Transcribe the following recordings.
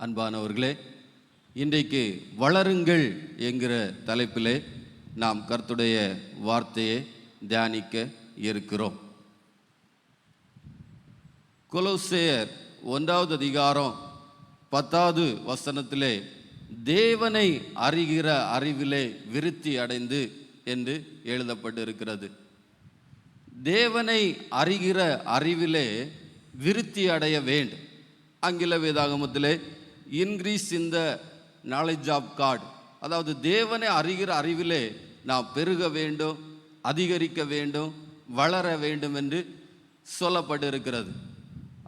அன்பானவர்களே, இன்றைக்கு வளருங்கள் என்கிற தலைப்பிலே நாம் கர்த்தருடைய வார்த்தையை தியானிக்க இருக்கிறோம். கொலோசையர் 1வது அதிகாரம் 10வது வசனத்திலே தேவனை அறிகிற அறிவிலே விருத்தி அடைந்து என்று எழுதப்பட்டிருக்கிறது. தேவனை அறிகிற அறிவிலே விருத்தி அடைய வேண்டும். ஆங்கில வேதாகமத்திலே increase in the knowledge of God, அதாவது தேவனை அறிகிற அறிவிலே நாம் பெருக வேண்டும், அதிகரிக்க வேண்டும், வளர வேண்டும் என்று சொல்லப்பட்டிருக்கிறது.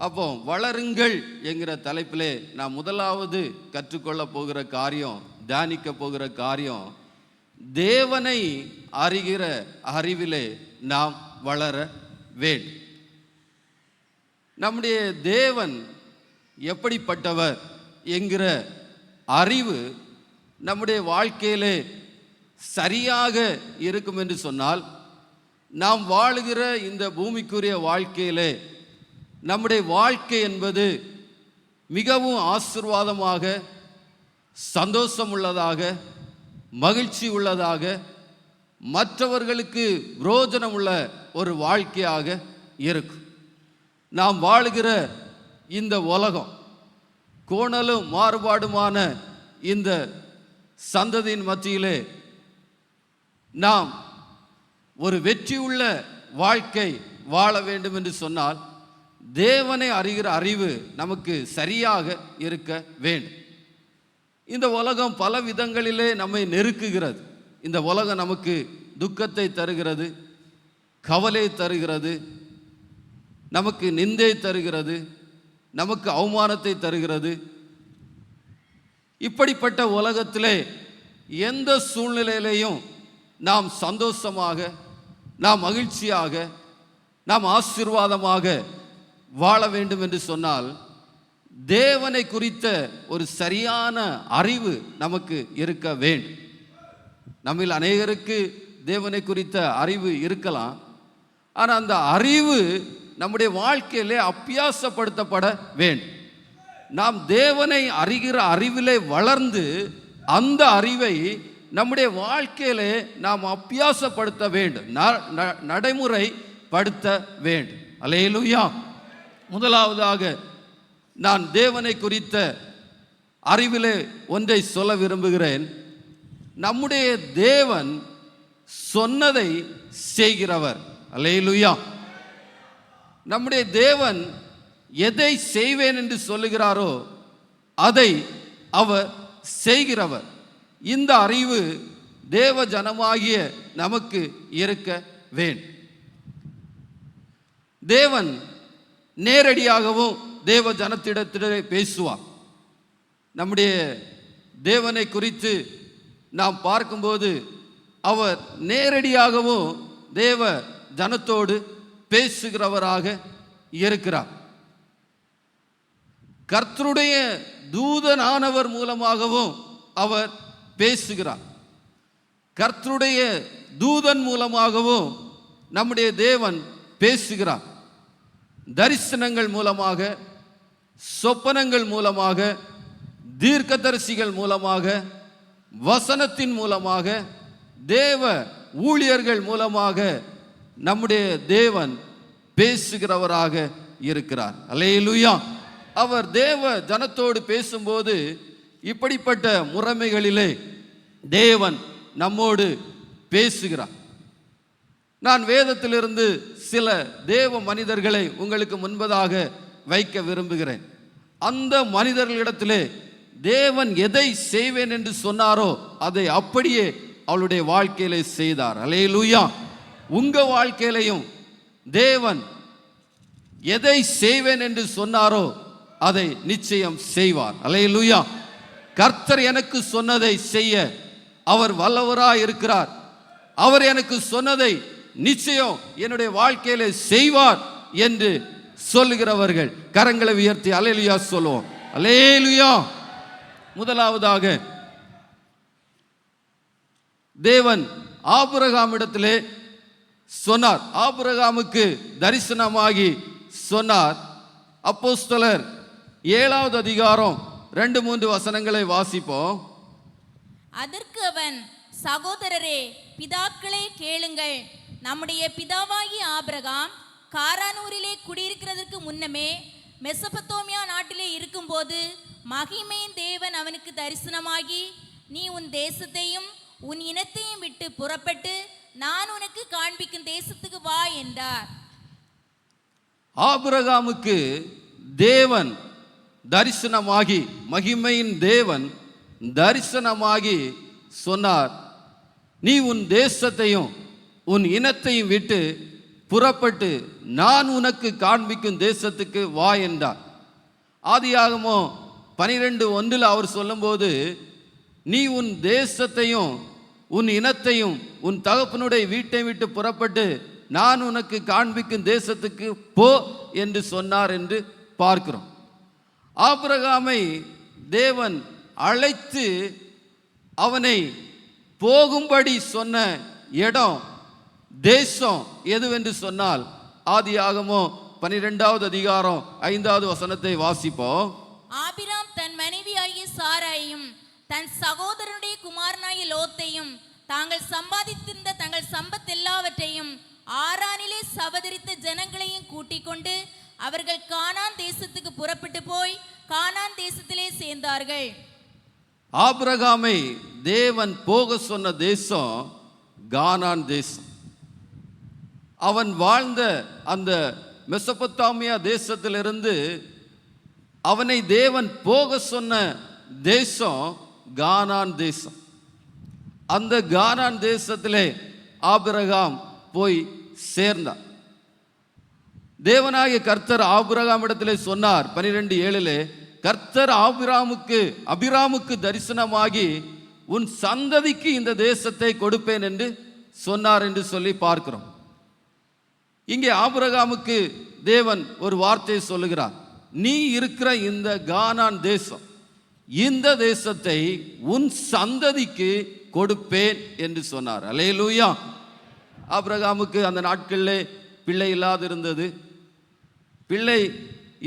அப்போ வளருங்கள் என்கிற தலைப்பிலே நாம் முதலாவது கற்றுக்கொள்ள போகிற காரியம், தியானிக்க போகிற காரியம், தேவனை அறிகிற அறிவிலே நாம் வளர வேண்டும். நம்முடைய தேவன் எப்படிப்பட்டவர் என்கிற அறிவு நம்முடைய வாழ்க்கையிலே சரியாக இருக்கும் என்று சொன்னால், நாம் வாழுகிற இந்த பூமிக்குரிய வாழ்க்கையிலே நம்முடைய வாழ்க்கை என்பது மிகவும் ஆசீர்வாதமாக, சந்தோஷம் உள்ளதாக, மகிழ்ச்சி உள்ளதாக, மற்றவர்களுக்கு பிரயோஜனம் உள்ள ஒரு வாழ்க்கையாக இருக்கும். நாம் வாழுகிற இந்த உலகம் கோணலும் மாறுபாடுமான இந்த சந்ததியின் மத்தியிலே நாம் ஒரு வெற்றியுள்ள வாழ்க்கை வாழ வேண்டும் என்று சொன்னால், தேவனை அறிகிற அறிவு நமக்கு சரியாக இருக்க வேண்டும். இந்த உலகம் பல விதங்களிலே நம்மை நெருக்குகிறது. இந்த உலகம் நமக்கு துக்கத்தை தருகிறது, கவலை தருகிறது, நமக்கு நிந்தை தருகிறது, நமக்கு அவமானத்தை தருகிறது. இப்படிப்பட்ட உலகத்திலே எந்த சூழ்நிலையிலையும் நாம் சந்தோஷமாக, நாம் மகிழ்ச்சியாக, நாம் ஆசீர்வாதமாக வாழ வேண்டும் என்று சொன்னால், தேவனை குறித்த ஒரு சரியான அறிவு நமக்கு இருக்க வேண்டும். நம்மில் அநேகருக்கு தேவனை குறித்த அறிவு இருக்கலாம், ஆனால் அந்த அறிவு நம்முடைய வாழ்க்கையிலே அபியாசப்படுத்தப்பட வேண்டும். நாம் தேவனை அறிகிற அறிவிலே வளர்ந்து அந்த அறிவை நம்முடைய வாழ்க்கையிலே நாம் அபியாசப்படுத்த வேண்டும், நடைமுறைப்படுத்த வேண்டும். அல்லேலூயா. முதலாவதாக நான் தேவனை குறித்த அறிவிலே ஒன்றை சொல்ல விரும்புகிறேன். நம்முடைய தேவன் சொன்னதை செய்கிறவர். அல்லேலூயா. நம்முடைய தேவன் எதை செய்வேன் என்று சொல்லுகிறாரோ அதை அவர் செய்கிறவர். இந்த அறிவு தேவ ஜனமாகிய நமக்கு இருக்க வேண்டும். தேவன் நேரடியாகவும் தேவ ஜனத்திடத்திலே பேசுவார். நம்முடைய தேவனை குறித்து நாம் பார்க்கும்போது அவர் நேரடியாகவும் தேவ ஜனத்தோடு பேசுகிறவராக இருக்கிறார். கர்த்தருடைய தூதனானவர் மூலமாகவும் அவர் பேசுகிறார். கர்த்தருடைய தூதன் மூலமாகவும் நம்முடைய தேவன் பேசுகிறார். தரிசனங்கள் மூலமாக, சொப்பனங்கள் மூலமாக, தீர்க்கதரிசிகள் மூலமாக, வசனத்தின் மூலமாக, தேவ ஊழியர்கள் மூலமாக நம்முடைய தேவன் பேசுகிறவராக இருக்கிறார். அல்லேலூயா. அவர் தேவ ஜனத்தோடு பேசும்போது இப்படிப்பட்ட முறைமைகளிலே தேவன் நம்மோடு பேசுகிறார். நான் வேதத்திலிருந்து சில தேவ மனிதர்களை உங்களுக்கு முன்பதாக வைக்க விரும்புகிறேன். அந்த மனிதர்களிடத்திலே தேவன் எதை செய்வேன் என்று சொன்னாரோ அதை அப்படியே அவளுடைய வாழ்க்கையிலே செய்தார். அல்லேலூயா. உங்க வாழ்க்கையிலையும் தேவன் எதை செய்வேன் என்று சொன்னாரோ அதை நிச்சயம் செய்வார். அல்லேலூயா. கர்த்தர் எனக்கு சொன்னதை செய்ய அவர் வல்லவராய் இருக்கிறார். அவர் எனக்கு சொன்னதை நிச்சயம் என்னுடைய வாழ்க்கையிலே செய்வார் என்று சொல்லுகிறவர்கள் கரங்களை உயர்த்தி அல்லேலூயா சொல்லுவோம். அல்லேலூயா. முதலாவதாக தேவன் ஆபிரகாமிடத்திலே சொன்னார். ஆபிரகாமுக்கு தரிசனமாகி சொன்னார். அப்போஸ்தலர் 7வது அதிகாரம் 2-3 வசனங்களை வாசிப்போம். அதற்கு அவன், சகோதரரே, பிதாக்களே கேளுங்கள். நம்முடைய பிதாவாகிய ஆபிரகாம் காரானூரிலே குடியிருக்கிறதற்கு முன்னமே மெசொப்பொத்தாமியா நாட்டிலே இருக்கும்போது மகிமையின் தேவன் அவனுக்கு தரிசனமாகி, நீ உன் தேசத்தையும் உன் இனத்தையும் விட்டு புறப்பட்டு நான் உனக்கு காண்பிக்கும் தேசத்துக்கு வா என்றார். ஆபிரகாமுக்கு தேவன் தரிசனமாகி, மகிமையின் தேவன் தரிசனமாகி சொன்னார், நீ உன் தேசத்தையும் உன் இனத்தையும் விட்டு புறப்பட்டு நான் உனக்கு காண்பிக்கும் தேசத்துக்கு வா என்றார். ஆதியாகமம் 12:1 அவர் சொல்லும்போது, நீ உன் தேசத்தையும் உன் இனத்தையும் உன் தகப்பனுடைய வீட்டை விட்டு புறப்பட்டு நான் உனக்கு காண்பிக்கும் தேசத்துக்கு போ என்று சொன்னார் என்று பார்க்கிறோம். ஆபிரகாமை தேவன் அழைத்து அவனை போகும்படி சொன்ன இடம், தேசம் எதுவென்று சொன்னால், ஆதியாகமம் 12வது அதிகாரம் 5வது வசனத்தை வாசிப்போம். ஆபிராம் தன் மனைவியாகிய சாராயையும் தன் சகோதரனுடைய குமாரனாகிய லோத்தையும் தாங்கள் சம்பாதித்திருந்த தங்கள் சம்பத் எல்லாவற்றையும் ஆரானிலே சவதரித்த ஜனங்களையும் கூட்டிக் கொண்டு அவர்கள் கானான் தேசத்துக்கு புறப்பட்டு போய் கானான் தேசத்திலே சேர்ந்தார்கள். ஆபிரகாமை தேவன் போக சொன்ன தேசம் கானான் தேசம். அவன் வாழ்ந்த அந்த மெசொப்பொத்தாமியா தேசத்திலிருந்து அவனை தேவன் போக சொன்ன தேசம் கானான் தேசம். அந்த கானான் தேசத்திலே ஆபிரகாம் போய் சேர்ந்தார். தேவனாகிய கர்த்தர் ஆபிரகாம் இடத்திலே சொன்னார் 12:7, கர்த்தர் அபிராமுக்கு தரிசனமாகி உன் சந்ததிக்கு இந்த தேசத்தை கொடுப்பேன் என்று சொன்னார் என்று சொல்லி பார்க்கிறோம். இங்கே ஆபிரகாமுக்கு தேவன் ஒரு வார்த்தையை சொல்லுகிறார், நீ இருக்கிற இந்த கானான் தேசம், இந்த தேசத்தை உன் சந்ததிக்கு கொடுப்பேன் என்று சொன்னார். அல்லேலூயா. ஆபிரகாமுக்கு அந்த நாட்களிலே பிள்ளை இல்லாதிருந்தது. பிள்ளை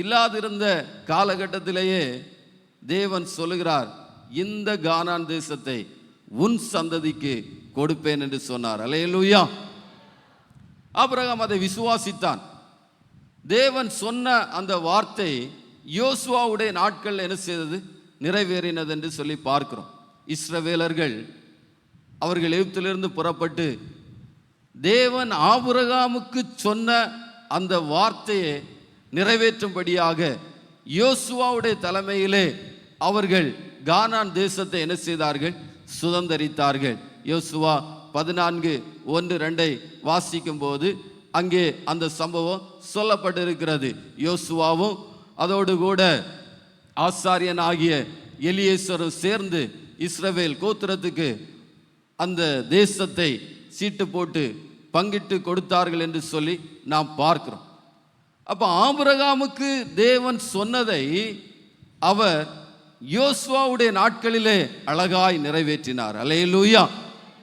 இல்லாதிருந்த காலகட்டத்திலேயே தேவன் சொல்லுகிறார், இந்த கானான் தேசத்தை உன் சந்ததிக்கு கொடுப்பேன் என்று சொன்னார். அல்லேலூயா. ஆபிரகாம் அதை விசுவாசித்தான். தேவன் சொன்ன அந்த வார்த்தை யோசுவாவுடைய நாட்கள் என்ன செய்தது, நிறைவேறினது என்று சொல்லி பார்க்கிறோம். இஸ்ரவேலர்கள் அவர்கள் எகிப்திலிருந்து புறப்பட்டு தேவன் ஆபிரகாமுக்கு சொன்ன அந்த வார்த்தையை நிறைவேற்றும்படியாக யோசுவாவுடைய தலைமையிலே அவர்கள் கானான் தேசத்தை என்ன செய்தார்கள், சுதந்தரித்தார்கள். யோசுவா 14:1-2 வாசிக்கும் போது அங்கே அந்த சம்பவம் சொல்லப்பட்டிருக்கிறது. யோசுவாவும் அதோடு கூட ஆசாரியனாகிய எலியேசரும் சேர்ந்து இஸ்ரவேல் கோத்திரத்துக்கு அந்த தேசத்தை சீட்டு போட்டு பங்கிட்டு கொடுத்தார்கள் என்று சொல்லி நாம் பார்க்கிறோம். அப்போ ஆபிரகாமுக்கு தேவன் சொன்னதை அவர் யோசுவாவுடைய நாட்களிலே அழகாய் நிறைவேற்றினார். அல்லேலூயா.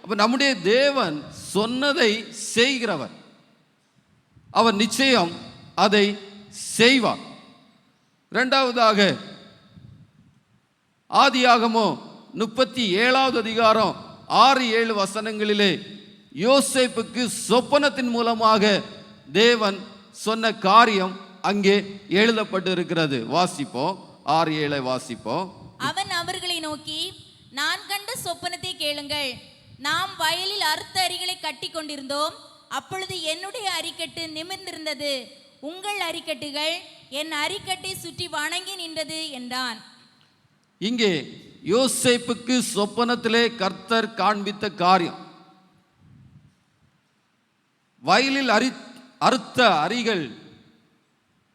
அப்போ நம்முடைய தேவன் சொன்னதை செய்கிறவர், அவர் நிச்சயம் அதை செய்வார். இரண்டாவதாக ஆதியாகமம் 37வது அதிகாரம் 6-7 வசனங்களிலே யோசேப்புக்கு சொப்பனத்தின் மூலமாக தேவன் சொன்ன காரியம் அங்கே எழுதப்பட்டிருக்கிறது. வாசிப்போம், 6-7 வாசிப்போம். அவன் அவர்களை நோக்கி, நான் கண்ட சொப்பனத்தை கேளுங்கள். நாம் வயலில் அறுத்த அரிகளை கட்டி கொண்டிருந்தோம். அப்பொழுது என்னுடைய அரிக்கட்டு நிமிர்ந்திருந்தது, உங்கள் அரிக்கட்டுகள் என் அரிக்கட்டை சுற்றி வணங்கி நின்றது என்றான். இங்கே யோசேப்புக்கு சொப்பனத்திலே கர்த்தர் காண்பித்த காரியம், வயலில் அறுத்த அரிகள்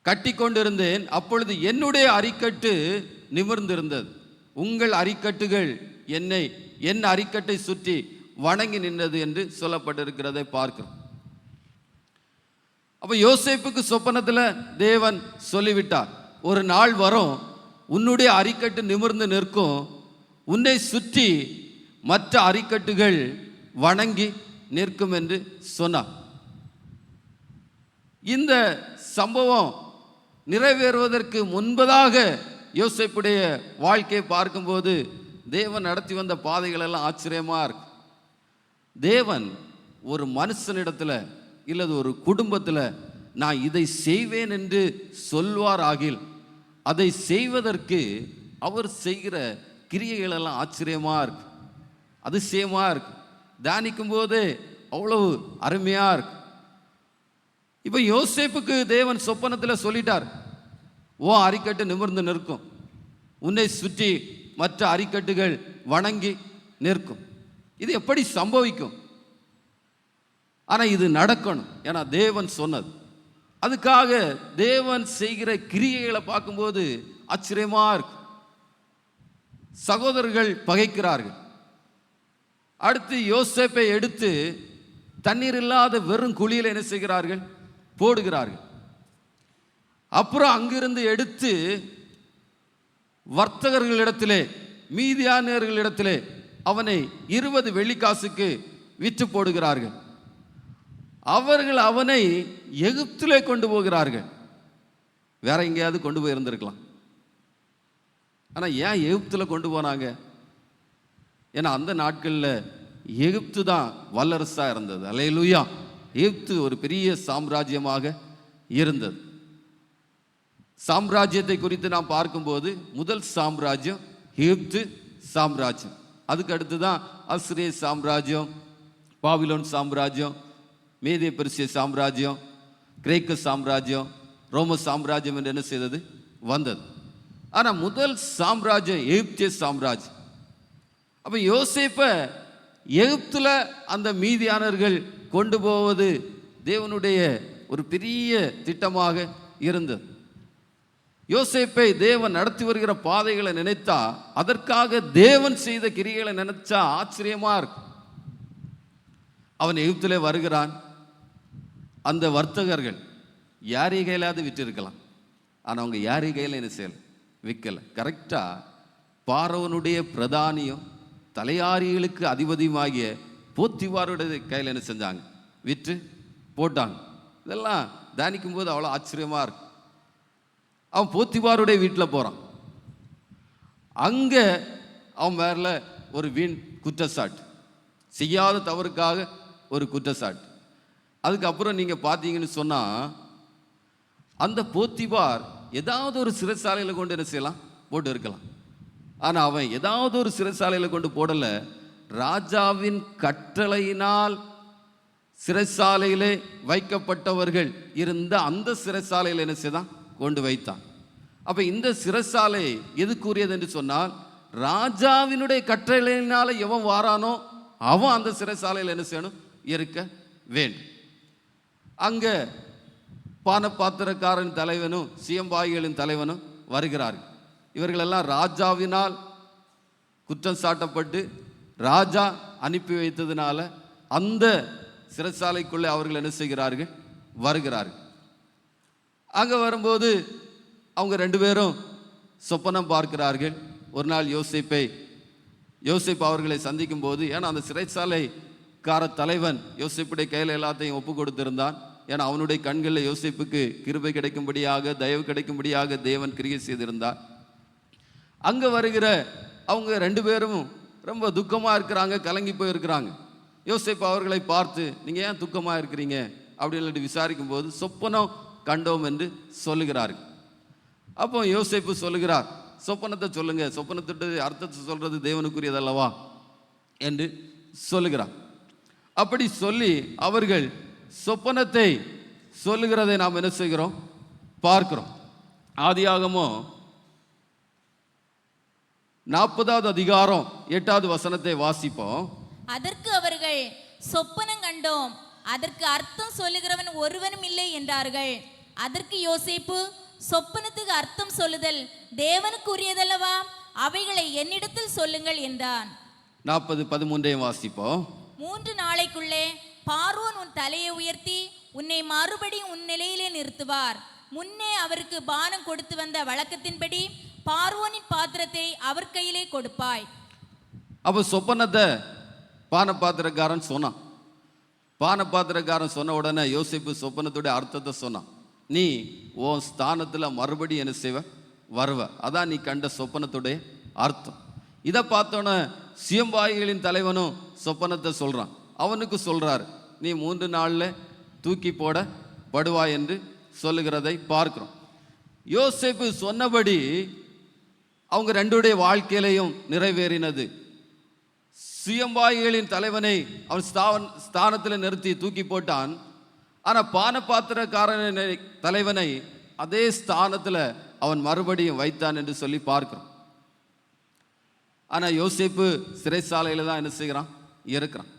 கட்டி கொண்டிருந்தேன், அப்பொழுது என்னுடைய அரிக்கட்டு நிமிர்ந்திருந்தது, உங்கள் அரிக்கட்டுகள் என் அரிக்கட்டை சுற்றி வணங்கி நின்றது என்று சொல்லப்பட்டிருக்கிறதை பார்க்கிறோம். அப்ப யோசேப்புக்கு சொப்பனத்தில் தேவன் சொல்லிவிட்டார், ஒரு நாள் வரும், உன்னுடைய அரிக்கட்டு நிமிர்ந்து நிற்கும், உன்னை சுற்றி மற்ற அரிக்கட்டுகள் வணங்கி நிற்கும் என்று சொன்னார். இந்த சம்பவம் நிறைவேறுவதற்கு முன்பதாக யோசேப்புடைய வாழ்க்கையை பார்க்கும்போது தேவன் நடத்தி வந்த பாதைகள் எல்லாம் ஆச்சரியமா இருக்கு. தேவன் ஒரு மனுஷனிடத்துல இல்லது ஒரு குடும்பத்தில் நான் இதை செய்வேன் என்று சொல்வார் ஆகில் அதை செய்வதற்கு அவர் செய்கிற கிரியைகள் எல்லாம் ஆச்சரியமா இருக்கு, அதிசயமா இருக்கு. தியானிக்கும் போதே அவ்வளவு அருமையா இருக்கு. இப்போ யோசேப்புக்கு தேவன் சொப்பனத்தில் சொல்லிட்டார், ஓ அரிக்கட்டு நிமிர்ந்து நிற்கும், உன்னை சுற்றி மற்ற அரிக்கட்டுகள் வணங்கி நிற்கும். இது எப்படி சம்பவிக்கும்? ஆனால் இது நடக்கணும், ஏன்னா தேவன் சொன்னது. அதுக்காக தேவன் செய்கிற கிரியைகளை பார்க்கும்போது ஆச்சரியமா இருக்கு. சகோதரர்கள் பகைக்கிறார்கள். அடுத்து யோசேப்பை எடுத்து தண்ணீர் இல்லாத வெறும் குழியில் என்ன செய்கிறார்கள்? போடுகிறார்கள். அப்புறம் அங்கிருந்து எடுத்து வர்த்தகர்களிடத்திலே, மீதியானியர்களிடத்திலே அவனை 20 வெள்ளிக்காசுக்கு விற்று போடுகிறார்கள். அவர்கள் அவனை எகிப்திலே கொண்டு போகிறார்கள். வேற எங்கேயாவது கொண்டு போய் இருந்திருக்கலாம். ஆனால் ஏன் எகிப்தில் கொண்டு போனாங்க? ஏன்னா அந்த நாட்களில் எகிப்து தான் வல்லரசாக இருந்தது. அல்லேலூயா. எகிப்து ஒரு பெரிய சாம்ராஜ்யமாக இருந்தது. சாம்ராஜ்யத்தை குறித்து நாம் பார்க்கும்போது முதல் சாம்ராஜ்யம் எகிப்து சாம்ராஜ்யம். அதுக்கு அடுத்து தான் அசிரிய சாம்ராஜ்யம், பாபிலோன் சாம்ராஜ்யம், மேதிய பெர்சிய சாம்ராஜ்யம், கிரேக்க சாம்ராஜ்யம், ரோம சாம்ராஜ்யம் என்று என்ன செய்தது? வந்தது. ஆனால் முதல் சாம்ராஜ்யம் எகிப்திய சாம்ராஜ்யம். அப்போ யோசேப்பை எகிப்தில் அந்த மீதியானர்கள் கொண்டு போவது தேவனுடைய ஒரு பெரிய திட்டமாக இருந்தது. யோசேப்பை தேவன் நடத்தி வருகிற பாதைகளை நினைத்தா, அதற்காக தேவன் செய்த கிரியைகளை நினைச்சா ஆச்சரியமா இருக்கும். அவன் எகிப்திலே வருகிறான். அந்த வர்த்தகர்கள் யாரி கையிலாவது விற்று இருக்கலாம், ஆனால் அவங்க யாரி கையில் என்ன செய்யலை? விற்கலை. கரெக்டாக பார்வோனுடைய பிரதானியும் தலையாரிகளுக்கு அதிபதியுமாகிய போத்திபாருடைய கையில் என்ன செஞ்சாங்க? விற்று போட்டாங்க. இதெல்லாம் தியானிக்கும் போது அவ்வளோ ஆச்சரியமாக இருக்கு. அவன் போத்திபாருடைய வீட்டில் போகிறான். அங்கே அவன் மேலே ஒரு வீண் குற்றச்சாட்டு, செய்யாத தவறுக்காக ஒரு குற்றச்சாட்டு. அதுக்கப்புறம் நீங்கள் பார்த்தீங்கன்னு சொன்னால் அந்த போத்திபார் ஏதாவது ஒரு சிறைச்சாலையில் கொண்டு என்ன செய்யலாம்? போட்டு இருக்கலாம். ஆனால் அவன் ஏதாவது ஒரு சிறைச்சாலையில் கொண்டு போடலை. ராஜாவின் கட்டளையினால் சிறைச்சாலையிலே வைக்கப்பட்டவர்கள் இருந்த அந்த சிறைச்சாலையில் என்ன செய்தான்? கொண்டு வைத்தான். அப்போ இந்த சிறைச்சாலை எதுக்குரியது என்று சொன்னால், ராஜாவினுடைய கட்டளையினால எவன் வாரானோ அவன் அந்த சிறைச்சாலையில் என்ன செய்யணும்? இருக்க வேண்டும். அங்கே பானபாத்திரக்காரன் தலைவனும் சியம்பாய்களின் தலைவனும் வருகிறார்கள். இவர்களெல்லாம் ராஜாவினால் குற்றம் சாட்டப்பட்டு ராஜா அனுப்பி வைத்ததுனால அந்த சிறைச்சாலைக்குள்ளே அவர்கள் என்ன செய்கிறார்கள்? வருகிறார்கள். அங்கே வரும்போது அவங்க 2 பேரும் சொப்பனம் பார்க்கிறார்கள். ஒரு நாள் யோசேப்பு அவர்களை சந்திக்கும் போது, ஏன்னா அந்த சிறைச்சாலைக்கார தலைவன் யோசேப்புடைய கையில் எல்லாத்தையும் ஒப்பு கொடுத்திருந்தான். ஏன்னா அவனுடைய கண்களில் யோசேப்புக்கு கிருபை கிடைக்கும்படியாக, தயவு கிடைக்கும்படியாக தேவன் கிரியை செய்திருந்தார். அங்கே வருகிற அவங்க 2 பேரும் ரொம்ப துக்கமாக இருக்கிறாங்க, கலங்கி போயிருக்கிறாங்க. யோசேப்பு அவர்களை பார்த்து, நீங்கள் ஏன் துக்கமாக இருக்கிறீங்க அப்படின்னு விசாரிக்கும் போது, சொப்பனம் கண்டோம் என்று சொல்லுகிறார்கள். அப்போ யோசேப்பு சொல்லுகிறார், சொப்பனத்தை சொல்லுங்க, சொப்பனத்துடைய அர்த்தத்தை சொல்றது தேவனுக்குரியதல்லவா என்று சொல்லுகிறார். அப்படி சொல்லி அவர்கள் சொப்பனத்தை சொல்லுகிறதை நாம் என்ன செய்கிறோம்? பார்க்கிறோம். ஆதியாகமம் 40வது அதிகாரம் 8வது வசனத்தை வாசிப்போம். அதற்கு அவர்கள், சொப்பனம் கண்டோம், அதற்கு அர்த்தம் சொல்லுகிறவன் ஒருவனும் இல்லை என்றார்கள். அதற்கு யோசேப்பு, சொப்பனத்துக்கு அர்த்தம் சொல்லுதல் தேவனுக்குரியதல்லவா, அவைகளை என்னிடத்தில் சொல்லுங்கள் என்றான். 40:13 வாசிப்போம். 3 நாளைக்குள்ளே பார்வோன் உன் தலையை உயர்த்தி உன்னை மறுபடியும் உன் நிலையிலே நிறுத்துவார். முன்னே அவருக்கு பானம் கொடுத்து வந்த வழக்கத்தின்படி பார்வோனின் பாத்திரத்தை அவர் கையிலே கொடுப்பாய். அப்போ சொப்பனத்தை பானபாத்திரக்காரன் சொன்னான். பானபாத்திரக்காரன் சொன்ன உடனே யோசேப்பு சொப்பனத்துடைய அர்த்தத்தை சொன்னான். நீ உன் ஸ்தானத்தில் மறுபடியும் என்ன செய்வ? வருவ. அதான் நீ கண்ட சொப்பனத்துடைய அர்த்தம். இதை பார்த்தோன்னே சியம்பாயிகளின் தலைவனும் சொப்பனத்தை சொல்கிறான். அவனுக்கு சொல்கிறாரு, நீ 3 நாளில் தூக்கி போடப்படுவாய் என்று சொல்லுகிறதை பார்க்கிறோம். யோசேப்பு சொன்னபடி அவங்க ரெண்டுடைய வாழ்க்கையிலையும் நிறைவேறினது. சுயம்பாயிகளின் தலைவனை அவன் ஸ்தானத்தில் நிறுத்தி தூக்கி போட்டான். ஆனால் பானபாத்திரக்காரனை தலைவனை அதே ஸ்தானத்தில் அவன் மறுபடியும் வைத்தான் என்று சொல்லி பார்க்கிறோம். ஆனால் யோசேப்பு சிறைச்சாலையில் தான் என்ன செய்கிறான், இருக்கிறான்.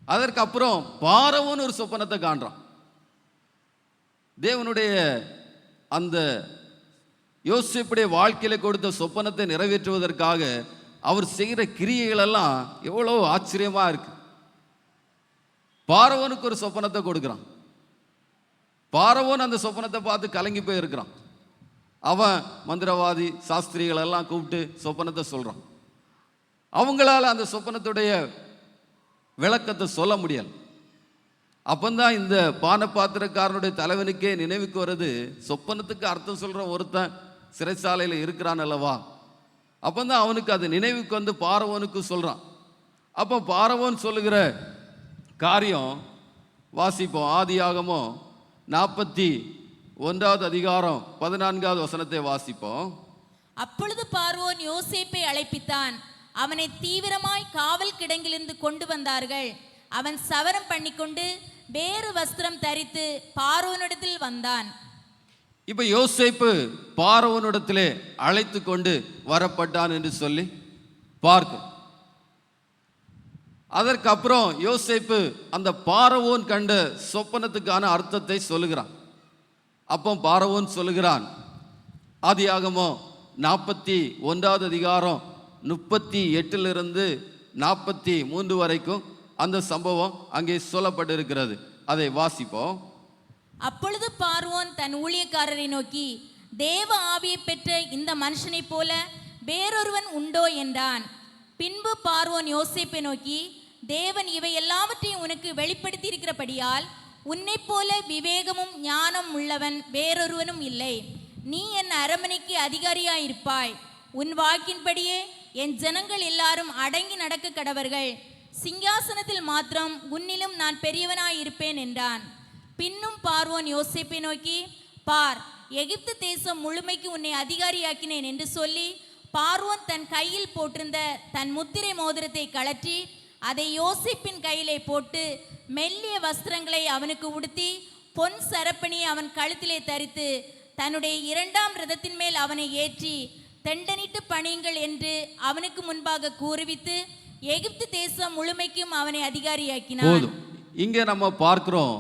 அதற்கப்புறம் பார்வோன் ஒரு சொப்பனத்தை காண்றான். தேவனுடைய அந்த யோசேப்புடைய வாழ்க்கையில கொடுத்த சொப்பனத்தை நிறைவேற்றுவதற்காக அவர் செய்கிற கிரியைகள் எல்லாம் எவ்வளோ ஆச்சரியமா இருக்கு. பார்வோனுக்கு ஒரு சொப்பனத்தை கொடுக்குறான். பார்வோன் அந்த சொப்பனத்தை பார்த்து கலங்கி போய் இருக்கிறான். அவன் மந்திரவாதி சாஸ்திரிகள் எல்லாம் கூப்பிட்டு சொப்பனத்தை சொல்றான். அவங்களால அந்த சொப்பனத்துடைய விளக்கத்தை சொல்ல முடியல. அப்பந்தான் இந்த பானபாத்திரக்காரனுடைய தலைவனுக்கே நினைவுக்கு வருது, சொப்பனத்துக்கு அர்த்தம் சொல்ற ஒருத்தன் சிறைச்சாலையில் இருக்கிறான் அல்லவா. அப்பந்தான் அவனுக்கு அது நினைவுக்கு வந்து பார்வோனுக்கு சொல்றான். அப்போ பார்வோன் சொல்லுகிற காரியம் வாசிப்போம். ஆதியாகமம் 41வது அதிகாரம் 14வது வசனத்தை வாசிப்போம். அப்பொழுது பார்வோன் யோசேப்பை அழைப்பித்தான். அவனை தீவிரமாய் காவல் கிடங்கிலிருந்து கொண்டு வந்தார்கள். அவன் சவரம் பண்ணிக்கொண்டு வேறு வஸ்திரம் தரித்து பார்வோனிடத்தில் வந்தான். இப்ப யோசேப்பு பார்வோனிடத்திலே அழைத்து கொண்டு வரப்பட்டான் என்று சொல்லி பார்க்கும். அதற்கப்புறம் யோசேப்பு அந்த பார்வோன் கண்ட சொப்பனத்துக்கான அர்த்தத்தை சொல்லுகிறான். அப்போ பார்வோன் சொல்லுகிறான். ஆதியாகமம் 41வது அதிகாரம் 38லிருந்து 43 வரைக்கும் அந்த சம்பவம் அங்கே சொல்லப்பட்டிருக்கிறது. அதை வாசிப்போம். அப்பொழுது பார்வோன் தன் ஊழியக்காரரை நோக்கி, தேவ ஆவியை பெற்ற இந்த மனுஷனைப் போல வேறொருவன் உண்டோ என்றான். பின்பு பார்வோன் யோசேப்பை நோக்கி, தேவன் இவை எல்லாவற்றையும் உனக்கு வெளிப்படுத்தி இருக்கிறபடியால் உன்னைப் போல விவேகமும் ஞானம் உள்ளவன் வேறொருவனும் இல்லை. நீ என் அரமனைக்கு அதிகாரியாயிருப்பாய். உன் வாக்கின்படியே என் ஜனங்கள் எல்லாரும் அடங்கி நடக்க கடவர்கள். சிங்காசனத்தில் மாத்திரம் உன்னிலும் நான் பெரியவனாயிருப்பேன் என்றான். பின்னும் பார்வோன் யோசேப்பை நோக்கி, பார், எகிப்து தேசம் முழுமைக்கு உன்னை அதிகாரியாக்கினேன் என்று சொல்லி பார்வோன் தன் கையில் போட்டிருந்த தன் முத்திரை மோதிரத்தை கழற்றி அதை யோசேப்பின் கையிலே போட்டு மெல்லிய வஸ்திரங்களை அவனுக்கு உடுத்தி பொன் சரப்பணியை அவன் கழுத்திலே தரித்து தன்னுடைய 2ஆம் ரதத்தின் மேல் அவனை ஏற்றி தெண்டனிட்டு பணியுங்கள் என்று அவனுக்கு முன்பாக கூறுவித்து எகிப்து தேசம் முழுமைக்கும் அவனை அதிகாரியாக்கினான். இங்கே நம்ம பார்க்கிறோம்,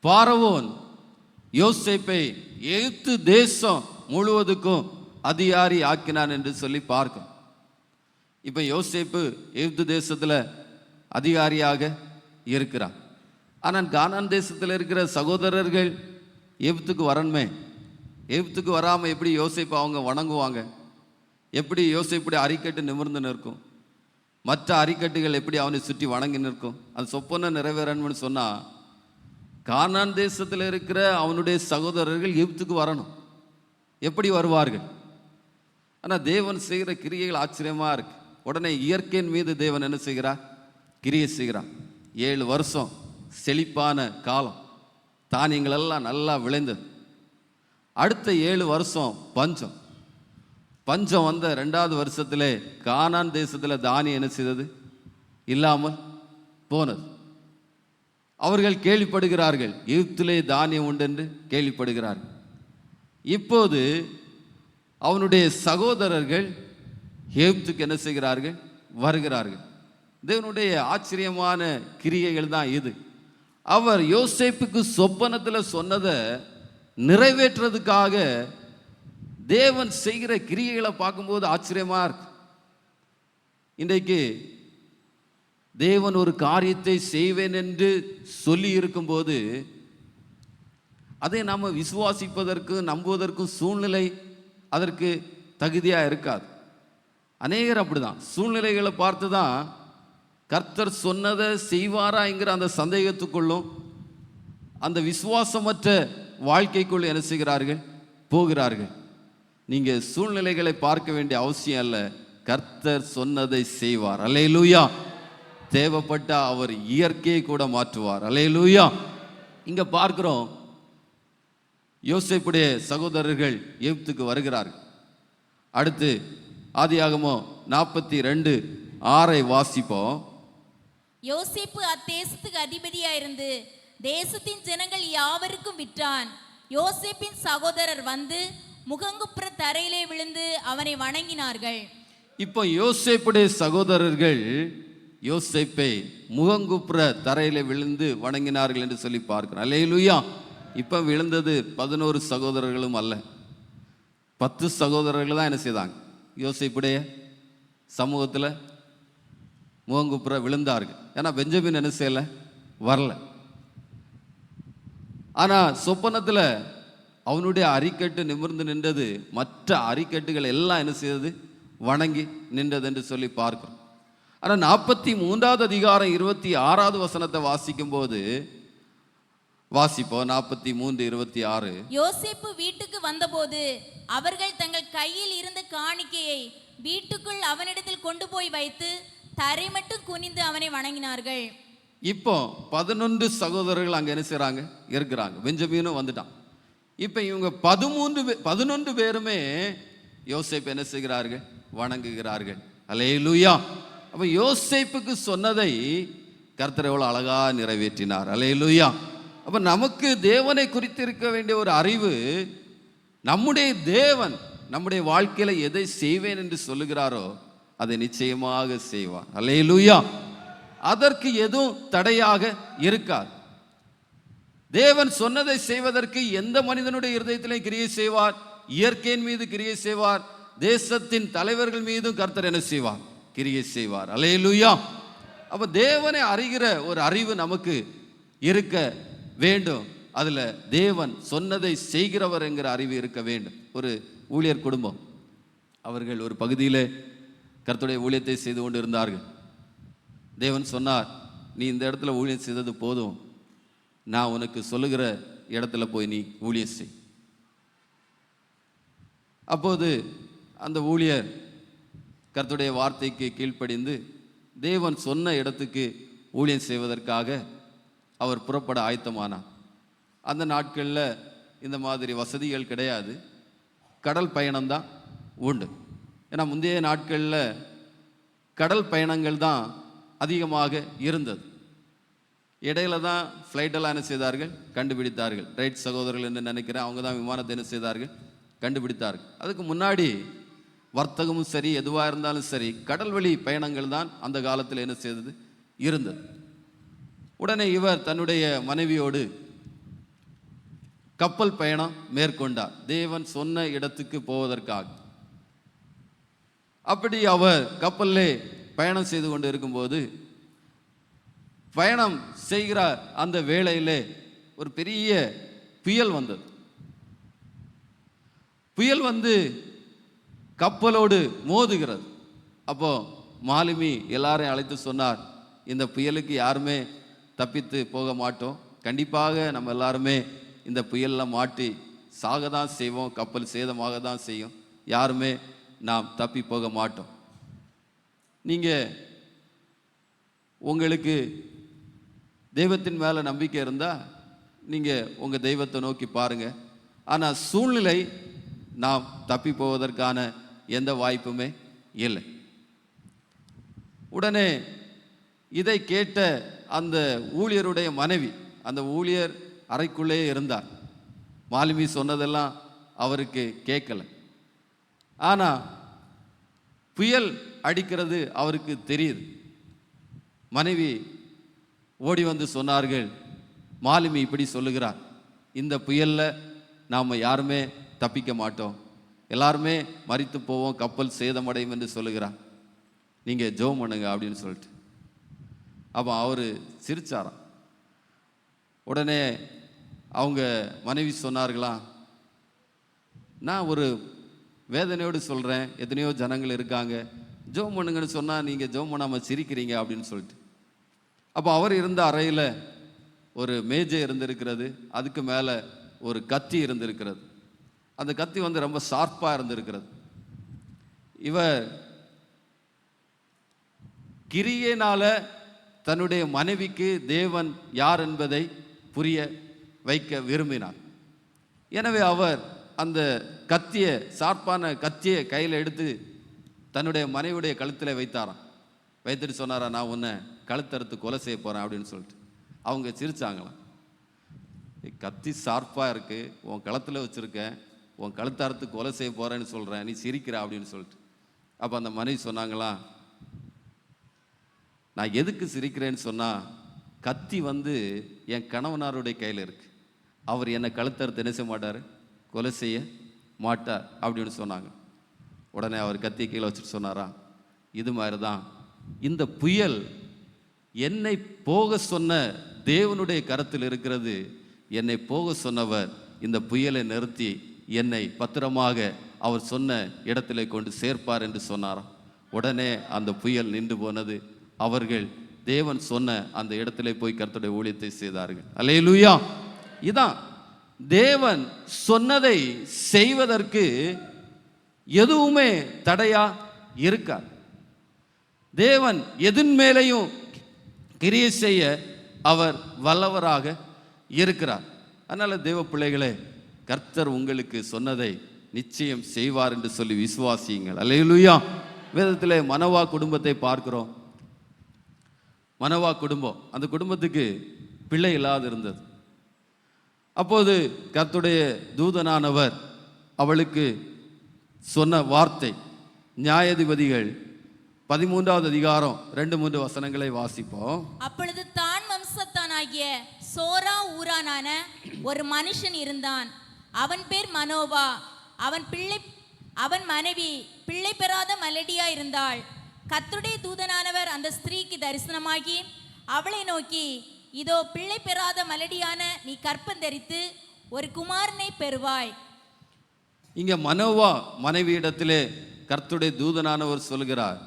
பார்வோன் யோசேப்பை எகிப்து தேசம் முழுவதுக்கும் அதிகாரி ஆக்கினான் என்று சொல்லி பார்க்கிறோம். இப்போ யோசேப்பு எகிப்து தேசத்தில் அதிகாரியாக இருக்கிறார். ஆனால் கானான் தேசத்தில் இருக்கிற சகோதரர்கள் எகிப்துக்கு வரணுமே. எகிப்துக்கு வராமல் எப்படி யோசேப்பு அவங்க வணங்குவாங்க? எப்படி யோசேப்புடைய அரிக்கட்டு நிமிர்ந்து நிற்கும்? மற்ற அரிக்கட்டுகள் எப்படி அவனை சுற்றி வணங்கி நிற்கும்? அது சொப்பன நிறைவேறணும்னு சொன்னால் கானான் தேசத்தில் இருக்கிற அவனுடைய சகோதரர்கள் எகிப்துக்கு வரணும். எப்படி வருவார்கள்? ஆனால் தேவன் செய்கிற கிரியைகள் ஆச்சரியமாக இருக்கு. உடனே இயற்கையின் மீது தேவன் என்ன செய்கிறார்? கிரியை செய்கிறார். 7 வருஷம் செழிப்பான காலம், தானியங்கள் எல்லாம் நல்லா விளைந்தது. அடுத்த 7 வருஷம் பஞ்சம் வந்த 2வது வருஷத்திலே கானான் தேசத்தில் தானியம் என்ன செய்தது? இல்லாமல் போனது. அவர்கள் கேள்விப்படுகிறார்கள், எகிப்திலே தானியம் உண்டு என்று கேள்விப்படுகிறார்கள். இப்போது அவனுடைய சகோதரர்கள் எகிப்துக்கு என்ன செய்கிறார்கள்? வருகிறார்கள். தேவனுடைய ஆச்சரியமான கிரியைகள் தான் இது. அவர் யோசேப்புக்கு சொப்பனத்தில் சொன்னதை நிறைவேற்றுறதுக்காக தேவன் செய்கிற கிரியைகளை பார்க்கும்போது ஆச்சரியமா இருக்கு. இன்றைக்கு தேவன் ஒரு காரியத்தை செய்வேன் என்று சொல்லி இருக்கும்போது அதை நாம் விசுவாசிப்பதற்கும் நம்புவதற்கும் சூழ்நிலை அதற்கு தகுதியாக இருக்காது. அநேகர் அப்படிதான் சூழ்நிலைகளை பார்த்து தான் கர்த்தர் சொன்னதை செய்வாராங்கிற அந்த சந்தேகத்துக்குள்ளும் அந்த விசுவாசமற்ற வாழ்க்கைக்குள் என்ன செய்கிறார்கள்? போகிறார்கள். நீங்க சூழ்நிலைகளை பார்க்க வேண்டிய அவசியம் அல்ல, கர்த்தர் சொன்னதை செய்வார். அல்லேலூயா. தேவைப்பட்ட அவர் இயற்கையை கூட மாற்றுவார். அல்லேலூயா. இங்க பார்க்கிறோம், யோசேப்புடைய சகோதரர்கள் எகிப்துக்கு வருகிறார்கள். அடுத்து ஆதியாகமம் 42:6 வாசிப்போம். யோசேப்பு அத்தேசத்துக்கு அதிபதியாயிருந்து தேசத்தின் ஜனங்கள் யாவருக்கும் விற்றான். யோசேப்பின் சகோதரர் வந்து முகங்குப்புற தரையிலே விழுந்து அவனை வணங்கினார்கள். இப்போ யோசேப்புடைய சகோதரர்கள் யோசேப்பை முகங்குப்புற தரையில விழுந்து வணங்கினார்கள் என்று சொல்லி பார்க்கிறோம். அல்லேலூயா. இப்போ விழுந்தது 11 சகோதரர்களும் அல்ல, 10 சகோதரர்கள் தான் என்ன செய்தாங்க, யோசேப்புடைய சமூகத்தில் முகங்குப்புற விழுந்தார்கள். ஏன்னா பெஞ்சமின் என்ன செய்யலை, வரல. ஆனால் சொப்பனத்தில் அவனுடைய அரிக்கட்டு நிமிர்ந்து நின்றது, மற்ற அரிக்கட்டுகள் எல்லாம் என்ன செய்தது, வணங்கி நின்றது என்று சொல்லி பார்க்கிறோம். ஆனால் 43வது அதிகாரம் 26வது வசனத்தை வாசிக்கும் போது வாசிப்போம். 43:26. யோசேப்பு வீட்டுக்கு வந்தபோது அவர்கள் தங்கள் கையில் இருந்த காணிக்கையை வீட்டுக்குள் அவனிடத்தில் கொண்டு போய் வைத்து தரை மட்டும் குனிந்து அவனை வணங்கினார்கள். இப்போ 11 சகோதரர்கள் அங்க என்ன செய்றாங்க, இருக்கிறாங்க. பெஞ்சமினும் வந்துட்டான். இப்போ இவங்க 11 பேருமே யோசேப்பு என்ன செய்கிறார்கள், வணங்குகிறார்கள். அல்லேலூயா. அப்ப யோசேப்புக்கு சொன்னதை கர்த்தர் எவ்வளவு அழகா நிறைவேற்றினார். அல்லேலூயா. அப்ப நமக்கு தேவனை குறித்து இருக்க வேண்டிய ஒரு அறிவு, நம்முடைய தேவன் நம்முடைய வாழ்க்கையில எதை செய்வேன் என்று சொல்லுகிறாரோ அதை நிச்சயமாக செய்வார். அல்லேலூயா. அதற்கு எதுவும் தடையாக இருக்காது. தேவன் சொன்னதை செய்வதற்கு எந்த மனிதனுடைய இருதயத்திலே கிரியை செய்வார், இயற்கையின் மீது கிரியை செய்வார், தேசத்தின் தலைவர்கள் மீதும் கர்த்தர் என்ன செய்வார், கிரியை செய்வார். அல்லேலூயா. அப்ப தேவனை அறிகிற ஒரு அறிவு நமக்கு இருக்க வேண்டும். அதுல தேவன் சொன்னதை செய்கிறவர் என்கிற அறிவு இருக்க வேண்டும். ஒரு ஊழியர் குடும்பம், அவர்கள் ஒரு பகுதியிலே கர்த்தருடைய ஊழியத்தை செய்து கொண்டு இருந்தார்கள். தேவன் சொன்னார், நீ இந்த இடத்துல ஊழியம் செய்தது போதும், நான் உனக்கு சொல்லுகிற இடத்துல போய் நீ ஊழியம் செய். அப்போது அந்த ஊழியர் கர்த்தருடைய வார்த்தைக்கு கீழ்ப்படிந்து தேவன் சொன்ன இடத்துக்கு ஊழியம் செய்வதற்காக அவர் புறப்பட ஆயத்தமானார். அந்த நாட்களில் இந்த மாதிரி வசதிகள் கிடையாது, கடல் பயணம்தான் உண்டு. ஏன்னா முந்தைய நாட்களில் கடல் பயணங்கள் தான் அதிகமாக இருந்தது. இடையில தான் ஃப்ளைட்டெல்லாம் என்ன செய்தார்கள், கண்டுபிடித்தார்கள். ரைட் சகோதரர்கள் என்று நினைக்கிறேன், அவங்க தான் விமானத்தை என்ன செய்தார்கள், கண்டுபிடித்தார்கள். அதுக்கு முன்னாடி வர்த்தகமும் சரி, எதுவாக இருந்தாலும் சரி, கடல் வழி பயணங்கள் தான் அந்த காலத்தில் என்ன செய்தது, இருந்தது. உடனே இவர் தன்னுடைய மனைவியோடு கப்பல் பயணம் மேற்கொண்டார், தேவன் சொன்ன இடத்துக்கு போவதற்காக. அப்படி அவர் கப்பல்லே பயணம் செய்து கொண்டு இருக்கும்போது, பயணம் செய்கிற அந்த வேளையிலே ஒரு பெரிய புயல் வந்தது. புயல் வந்து கப்பலோடு மோதுகிறது. அப்போ மாலுமி எல்லாரையும் அழைத்து சொன்னார், இந்த புயலுக்கு யாருமே தப்பித்து போக மாட்டோம், கண்டிப்பாக நம்ம எல்லாருமே இந்த புயலில் மாட்டி சாக தான் செய்வோம், கப்பல் சேதமாக தான் செய்யும், யாருமே நாம் தப்பி போக மாட்டோம். நீங்கள் உங்களுக்கு தெய்வத்தின் மேலே நம்பிக்கை இருந்தால் நீங்கள் உங்கள் தெய்வத்தை நோக்கி பாருங்கள். ஆனால் சூழ்நிலை நாம் தப்பி போவதற்கான எந்த வாய்ப்புமே இல்லை. உடனே இதை கேட்ட அந்த ஊழியருடைய மனைவி, அந்த ஊழியர் அறைக்குள்ளே இருந்தார். மாலுமி சொன்னதெல்லாம் அவருக்கு கேட்கல. ஆனால் புயல் அடிக்கிறது அவருக்கு தெரியுது. மனைவி ஓடி வந்து சொன்னார்கள், மாலுமி இப்படி சொல்லுகிறார், இந்த புயலில் நாம் யாருமே தப்பிக்க மாட்டோம், எல்லாருமே மரித்து போவோம், கப்பல் சேதமடையும் என்று சொல்லுகிறார், நீங்கள் ஜெபம் பண்ணுங்க அப்படின்னு சொல்லிட்டு. அப்போ அவர் சிரிச்சாராம். உடனே அவங்க மனைவி சொன்னார்களாம், நான் ஒரு வேதனையோடு சொல்கிறேன், எத்தனையோ ஜனங்கள் இருக்காங்க, ஜெபம் பண்ணுங்கன்னு சொன்னால் நீங்கள் ஜெபம் பண்ணாமல் சிரிக்கிறீங்க அப்படின்னு சொல்லிட்டு. அப்போ அவர் இருந்த அறையில் ஒரு மேஜை இருந்திருக்கிறது, அதுக்கு மேலே ஒரு கத்தி இருந்திருக்கிறது. அந்த கத்தி வந்து ரொம்ப ஷார்ப்பாக இருந்திருக்கிறது. இவர் கிரியையினால தன்னுடைய மனைவிக்கு தேவன் யார் என்பதை புரிய வைக்க விரும்பினார். எனவே அவர் அந்த கத்தியை, ஷார்ப்பான கத்தியை கையில் எடுத்து தன்னுடைய மனைவியுடைய கழுத்தில் வைத்தாராம். வைத்துட்டு சொன்னாரா, நான் உன்னை கழுத்தறுத்து கொலை செய்ய போகிறேன் அப்படின்னு சொல்லிட்டு. அவங்க சிரிச்சாங்களாம். கத்தி ஷார்ப்பாக இருக்குது, உன் கழுத்தில் வச்சுருக்கேன், உன் கழுத்தறுத்து கொலை செய்ய போகிறேன்னு சொல்கிறேன், நீ சிரிக்கிற அப்படின்னு சொல்லிட்டு. அப்போ அந்த மனைவி சொன்னாங்களா, நான் எதுக்கு சிரிக்கிறேன்னு சொன்னால், கத்தி வந்து என் கணவனாருடைய கையில் இருக்குது, அவர் என்னை கழுத்தறுத்து என்ன செய்ய மாட்டார், கொலை செய்ய மாட்டார் அப்படின்னு சொன்னாங்க. உடனே அவர் கத்தியை கீழே வச்சுட்டு சொன்னாரா, இது மாதிரி தான் இந்த புயல் என்னை போக சொன்ன தேவனுடைய கரத்தில் இருக்கிறது. என்னை போக சொன்னவர் இந்த புயலை நிறுத்தி என்னை பத்திரமாக அவர் சொன்ன இடத்திலே கொண்டு சேர்ப்பார் என்று சொன்னாராம். உடனே அந்த புயல் நின்று போனது. அவர்கள் தேவன் சொன்ன அந்த இடத்திலே போய் கர்த்தருடைய ஊழியத்தை செய்தார்கள். அல்லேலூயா. இதான் தேவன் சொன்னதை செய்வதற்கு எதுவுமே தடையா இருக்கார். தேவன் எதன் மேலையும் கிரியை செய்ய அவர் வல்லவராக இருக்கிறார். அதனால தேவ பிள்ளைகளே, கர்த்தர் உங்களுக்கு சொன்னதை நிச்சயம் செய்வார் என்று சொல்லி விசுவாசியுங்கள். அல்லேலூயா. வேதத்திலே மனோவா குடும்பத்தை பார்க்கிறோம். மனோவா குடும்பம், அந்த குடும்பத்துக்கு பிள்ளை இல்லாது இருந்தது. அப்போது கர்த்தருடைய தூதனானவர் அவளுக்கு சொன்ன வார்த்தை, நியாயாதிபதிகள் 13வது அதிகாரம் 2-3 வசனங்களை வாசிப்போம். அப்பொழுது தான் வம்சத்தானாகிய சோரா ஊரானான ஒரு மனுஷன் இருந்தான். அவன் பேர் மனோவா. அவன் மனைவி பிள்ளை பெறாத மலடியா இருந்தாள். கர்த்தருடைய தூதனானவர் அந்த ஸ்திரீக்கு தரிசனமாகி அவளை நோக்கி, இதோ பிள்ளை பெறாத மலடியான நீ கற்பம் தரித்து ஒரு குமாரனை பெறுவாய். இங்க மனோவா மனைவியிடத்திலே கர்த்தருடைய தூதனானவர் சொல்கிறார்,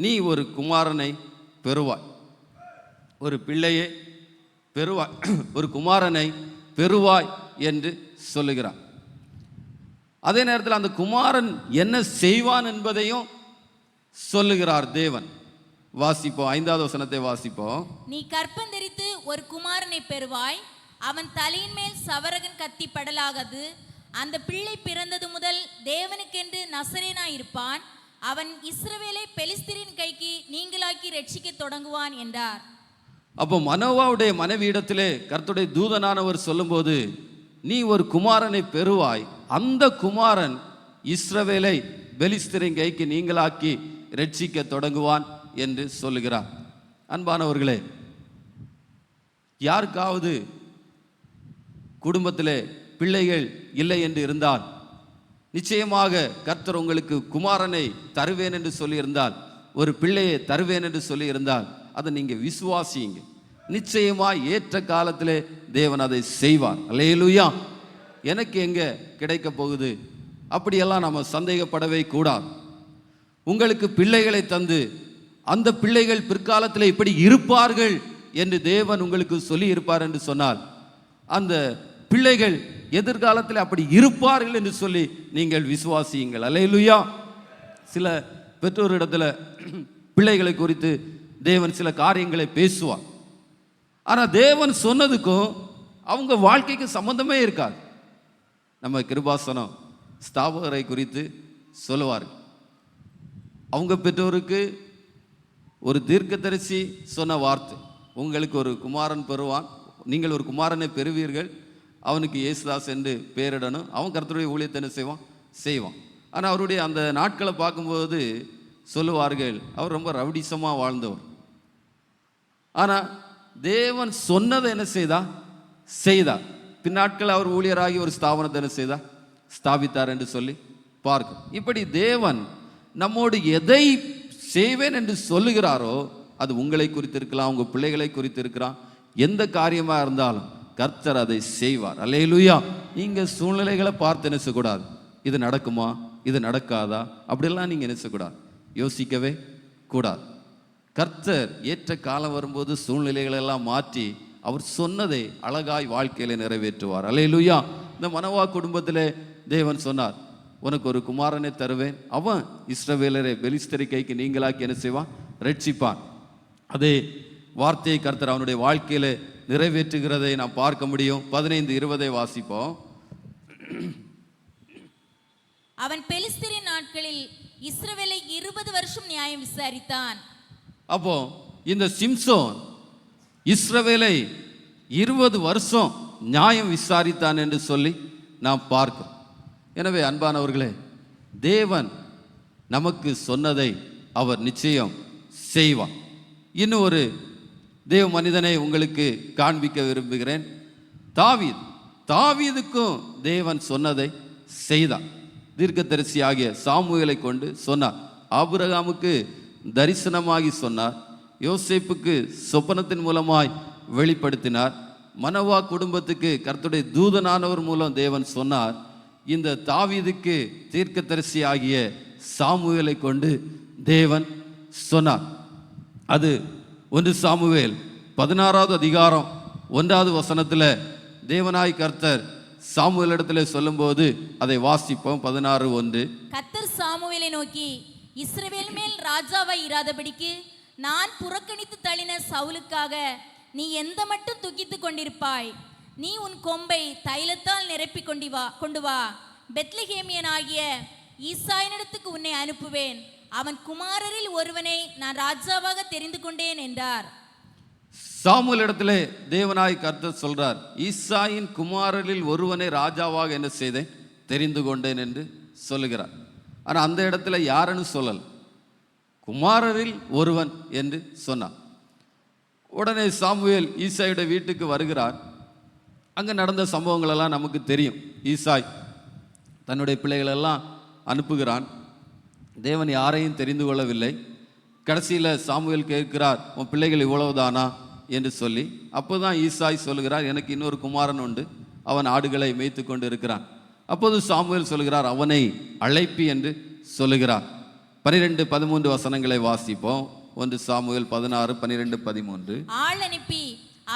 நீ ஒரு குமாரனை பெறுவாய், ஒரு பிள்ளையை பெறுவாய், ஒரு குமாரனை பெறுவாய் என்று சொல்லுகிறார். அதே நேரத்தில் அந்த குமாரன் என்ன செய்வான் என்பதையும் சொல்லுகிறார் தேவன். வாசிப்போம், 5வது வசனத்தை வாசிப்போம். நீ கற்பம் தரித்து ஒரு குமாரனை பெறுவாய். அவன் தலையின் மேல் சவரகன் கத்தி படலாகாது. அந்த பிள்ளை பிறந்தது முதல் தேவனுக்கென்று நசரேனாய் இருப்பான். அவன் இஸ்ரவேலை பெலிஸ்தரின் கைக்கு நீங்களாக்கி ரட்சிக்க தொடங்குவான் என்றார். அப்போ மனோவாவுடைய மனைவியிடத்திலே கர்த்தருடைய தூதனானவர் சொல்லும்போது, நீ ஒரு குமாரனை பெறுவாய், அந்த குமாரன் இஸ்ரவேலை பெலிஸ்தரின் கைக்கு நீங்களாக்கி ரட்சிக்க தொடங்குவான் என்று சொல்லுகிறார். அன்பானவர்களே, யாருக்காவது குடும்பத்திலே பிள்ளைகள் இல்லை என்று இருந்தால், நிச்சயமாக கர்த்தர் உங்களுக்கு குமாரனை தருவேன் என்று சொல்லியிருந்தால், ஒரு பிள்ளையை தருவேன் என்று சொல்லியிருந்தால், அதை நீங்கள் விசுவாசியுங்க. நிச்சயமாக ஏற்ற காலத்திலே தேவன் அதை செய்வார். அல்லேலூயா. எனக்கு எங்கே கிடைக்க போகுது அப்படியெல்லாம் நம்ம சந்தேகப்படவே கூடாது. உங்களுக்கு பிள்ளைகளை தந்து அந்த பிள்ளைகள் பிற்காலத்தில் இப்படி இருப்பார்கள் என்று தேவன் உங்களுக்கு சொல்லி இருப்பார் என்று சொன்னால், அந்த பிள்ளைகள் எதிர்காலத்தில் அப்படி இருப்பார்கள் என்று சொல்லி நீங்கள் விசுவாசியுங்கள். அல்லேலூயா. சில பெற்றோரிடத்தில் பிள்ளைகளை குறித்து தேவன் சில காரியங்களை பேசுவார். ஆனால் தேவன் சொன்னதுக்கும் அவங்க வாழ்க்கைக்கு சம்பந்தமே இருக்காது. நம்ம கிருபாசனம் ஸ்தாபகரை குறித்து சொல்லுவார். அவங்க பெற்றோருக்கு ஒரு தீர்க்கதரிசி சொன்ன வார்த்தை, உங்களுக்கு ஒரு குமாரன் பெறுவான், நீங்கள் ஒரு குமாரனை பெறுவீர்கள், அவனுக்கு இயேசுதாஸ் என்று பெயரிடணும், அவன் கர்த்தருடைய ஊழியத்தை என்ன செய்வான். ஆனால் அவருடைய அந்த நாட்களை பார்க்கும்போது சொல்லுவார்கள், அவர் ரொம்ப ரவுடிசமாக வாழ்ந்தவர். ஆனால் தேவன் சொன்னதை என்ன செய்தார். பின்னாட்கள் அவர் ஊழியராகி ஒரு ஸ்தாபனத்தை என்ன ஸ்தாபித்தார் என்று சொல்லி பார்க்கும். இப்படி தேவன் நம்மோடு எதை செய்வேன் என்று சொல்லுகிறாரோ அது உங்களை குறித்து இருக்கலாம், உங்கள் பிள்ளைகளை குறித்து இருக்கலாம், எந்த காரியமாக இருந்தாலும் கர்த்தர் அதை செய்வார். அல்லேலூயா. நீங்கள் சூழ்நிலைகளை பார்த்து என்ன செய்யக்கூடாது, இது நடக்குமா இது நடக்காதா அப்படிலாம் நீங்கள் என்ன செய்யக்கூடாது, யோசிக்கவே கூடாது. கர்த்தர் ஏற்ற காலம் வரும்போது சூழ்நிலைகளை எல்லாம் மாற்றி அவர் சொன்னதை அழகாய் வாழ்க்கையில நிறைவேற்றுவார். அல்லேலூயா. இந்த மனோவா குடும்பத்தில் தேவன் சொன்னார், உனக்கு ஒரு குமாரனை தருவேன், அவன் இஸ்ரவேலரை பெலிஸ்தரி கைக்கு நீங்களாக்கி என்ன செய்வான், ரட்சிப்பான். அதே வார்த்தையை கர்த்தர் அவனுடைய வாழ்க்கையில நிறைவேற்றுகிறதை நாம் பார்க்க முடியும். 15-20 வாசிப்போம். அவன் பெலிஸ்தரின் நாட்களில் இஸ்ரவேலை 20 வருஷம் நியாயம் விசாரித்தான். அப்போ இந்த சிம்சோன் இஸ்ரவேலை 20 வருஷம் நியாயம் விசாரித்தான் என்று சொல்லி நாம் பார்க்கிறோம். எனவே அன்பானவர்களே, தேவன் நமக்கு சொன்னதை அவர் நிச்சயம் செய்வார். இன்னும் ஒரு தேவ மனிதனை உங்களுக்கு காண்பிக்க விரும்புகிறேன். தாவீதுக்கும் தேவன் சொன்னதை செய்தார். தீர்க்கதரிசி ஆகிய சாமுவேலை கொண்டு சொன்னார். ஆபிரகாமுக்கு தரிசனமாகி சொன்னார். யோசேப்புக்கு சொப்பனத்தின் மூலமாய் வெளிப்படுத்தினார். மனோவா குடும்பத்துக்கு கர்த்தருடைய தூதனானவர் மூலம் தேவன் சொன்னார். இந்த தாவீதுக்கு தீர்க்கதரிசி ஆகிய சாமுவேலை கொண்டு தேவன் சொன்னார். அது 1 சாமுவேல் 16வது அதிகாரம் 1வது வசனத்தில் தேவனாய் கர்த்தர் சாமுவேல் இடத்துல சொல்லும்போது அதை வாசிப்போம். 16:1. கர்த்தர் சாமுவேலை நோக்கி, இஸ்ரவேல் மேல் ராஜாவாய் இராதபடிக்கு நான் புறக்கணித்து தள்ளின சவுலுக்காக நீ எந்த மட்டும் துக்கித்து கொண்டிருப்பாய்? நீ உன் கொம்பை தைலத்தால் நிரப்பி கொண்டு வா. பெத்லெகேமியனாகிய ஈசாயினிடத்துக்கு உன்னை அனுப்புவேன். அவன் குமாரரில் ஒருவனை நான் ராஜாவாக தெரிந்து கொண்டேன் என்றார். சாமுவேல் இடத்துல தேவனாய் கர்த்தர் சொல்றார், ஈசாயின் குமாரரில் ஒருவனை ராஜாவாக என்ன செய்தேன், தெரிந்து கொண்டேன் என்று சொல்லுகிறார். ஆனால் அந்த இடத்துல யாருன்னு சொல்லல, குமாரரில் ஒருவன் என்று சொன்னார். உடனே சாமுவேல் ஈசாயுடைய வீட்டுக்கு வருகிறார். அங்கே நடந்த சம்பவங்கள் எல்லாம் நமக்கு தெரியும். ஈசாய் தன்னுடைய பிள்ளைகளெல்லாம் அனுப்புகிறான். தேவன் யாரையும் தெரிந்து கொள்ளவில்லை. கடைசியில் சாமுவேல் கேட்கிறார், உன் பிள்ளைகள் இவ்வளவுதானா என்று சொல்லி. அப்போதான் ஈசாய் சொல்லுகிறார், எனக்கு இன்னொரு குமாரன் உண்டு, அவன் ஆடுகளை மேய்த்து கொண்டு இருக்கிறான். அப்போது சாமுவேல் சொல்லுகிறார், அவனை அழைப்பி என்று சொல்லுகிறார். 12-13 வசனங்களை வாசிப்போம். 1 சாமுவேல் 16:12-13. ஆள் அனுப்பி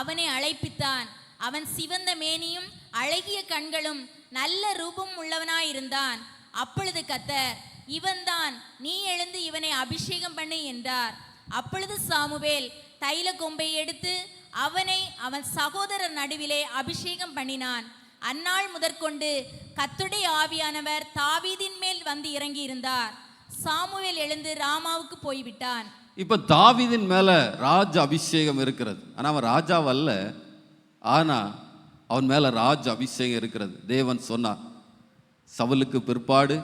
அவனை அழைப்பித்தான். அவன் சிவந்த மேனியும் அழகிய கண்களும் நல்ல ரூபம் உள்ளவனாயிருந்தான். அப்பொழுது கர்த்தர், இவன்தான், நீ எழுந்து இவனை அபிஷேகம் பண்ணு என்றார். அப்பொழுது சாமுவேல் தைல கொம்பை எடுத்து அவனை அவன் சகோதரர் நடுவிலே அபிஷேகம் பண்ணினான். அந்நாள் முதற்கொண்டு கர்த்தருடைய ஆவியானவர் தாவீதின் மேல் வந்து இறங்கி இருந்தார். சாமுவேல் எழுந்து ராமாவுக்கு போய்விட்டான். இப்ப தாவீதின் மேல ராஜ அபிஷேகம் இருக்கிறது. ஆனா அவன் ராஜாவல்ல, ஆனா அவன் மேல ராஜ அபிஷேகம் இருக்கிறது. தேவன் சொன்னார், சவுலுக்கு பிற்பாடு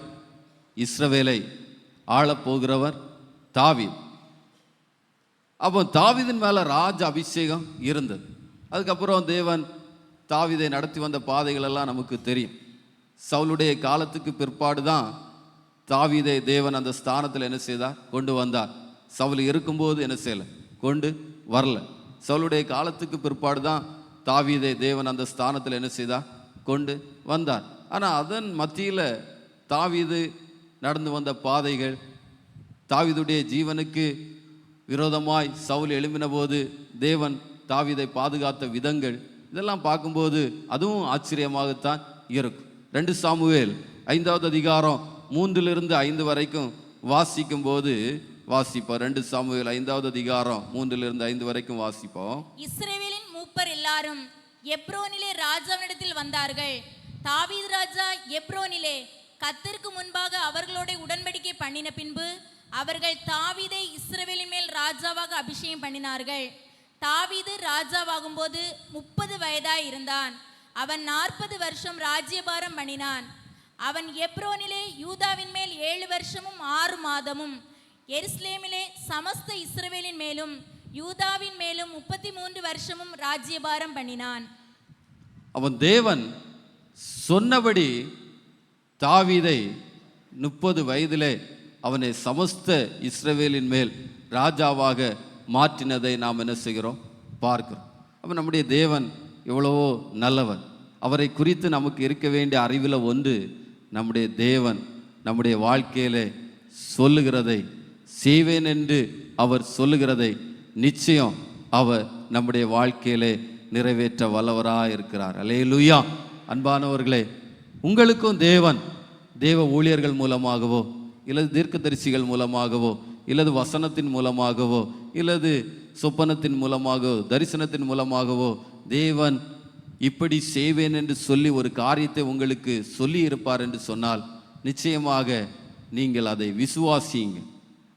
இஸ்ரவேலை ஆளப்போகிறவர் தாவீது. அப்போ தாவீதின் மேல ராஜ அபிஷேகம் இருந்தது. அதுக்கப்புறம் தேவன் தாவீதை நடத்தி வந்த பாதைகள் எல்லாம் நமக்கு தெரியும். சவுலுடைய காலத்துக்கு பிற்பாடு தான் தாவீதை தேவன் அந்த ஸ்தானத்தில் என்ன செய்தார், கொண்டு வந்தார். சவுல் இருக்கும்போது என்ன செய்யலை, கொண்டு வரல. சவுலுடைய காலத்துக்கு பிற்பாடு தான் தாவீதை தேவன் அந்த ஸ்தானத்தில் என்ன செய்தார், கொண்டு வந்தார். ஆனால் அதன் மத்தியில் தாவீது நடந்து வந்த பாதைகள், தாவீதுடைய ஜீவனுக்கு விரோதமாய் சவுல் எழும்பின போது தேவன் தாவீதை பாதுகாத்த விதங்கள், இதெல்லாம் பார்க்கும்போது அதுவும் ஆச்சரியமாகத்தான் இருக்கும். 2 சாமுவேல் 5வது அதிகாரம் 3-5 வரைக்கும் வாசிக்கும் போது வாசிப்போம். 2 சாமுவேல் 5வது அதிகாரம் 3-5 வரைக்கும் வாசிப்போம். இஸ்ரவேலின் மூப்பர் எல்லாரும் எப்ரோனிலே ராஜாவினிடத்தில் வந்தார்கள். தாவீது ராஜா எப்ரோனிலே கர்த்தருக்கு முன்பாக அவர்களோட உடன்படிக்கை பண்ணின பின்பு அவர்கள் தாவீதை இஸ்ரவேலின் மேல் ராஜாவாக அபிஷேகம் பண்ணினார்கள். தாவீது ராஜாவாகும் போது 30 வயதாய் இருந்தான். அவன் 40 வருஷம் ராஜ்யபாரம் பண்ணினான். அவன் எப்ரோனிலே யூதாவின் மேல் 7 வருஷமும் 6 மாதமும், எருசலேமிலே சமஸ்த இஸ்ரவேலின் மேலும் யூதாவின் மேலும் 33 வருஷமும் ராஜ்யபாரம் பண்ணினான். அவன் தேவன் சொன்னபடி தாவீதை 30 வயதிலே அவனை சமஸ்த இஸ்ரவேலின் மேல் ராஜாவாக மாற்றினதை நாம் என்ன செய்கிறோம், பார்க்கிறோம். அப்போ நம்முடைய தேவன் எவ்வளவோ நல்லவர். அவரை குறித்து நமக்கு இருக்க வேண்டிய அறிவில் ஒன்று, நம்முடைய தேவன் நம்முடைய வாழ்க்கையிலே சொல்லுகிறதை செய்வேன் என்று அவர் சொல்லுகிறதை நிச்சயம் அவர் நம்முடைய வாழ்க்கையிலே நிறைவேற்ற வல்லவராக இருக்கிறார். அல்லேலூயா. அன்பானவர்களே, உங்களுக்கும் தேவன் தேவ ஊழியர்கள் மூலமாகவோ இல்லது தீர்க்கதரிசிகள் மூலமாகவோ இல்லது வசனத்தின் மூலமாகவோ இல்லது சொப்பனத்தின் மூலமாகவோ தரிசனத்தின் மூலமாகவோ தேவன் இப்படி செய்வேன் என்று சொல்லி ஒரு காரியத்தை உங்களுக்கு சொல்லி இருப்பார் என்று சொன்னால் நிச்சயமாக நீங்கள் அதை விசுவாசியுங்க,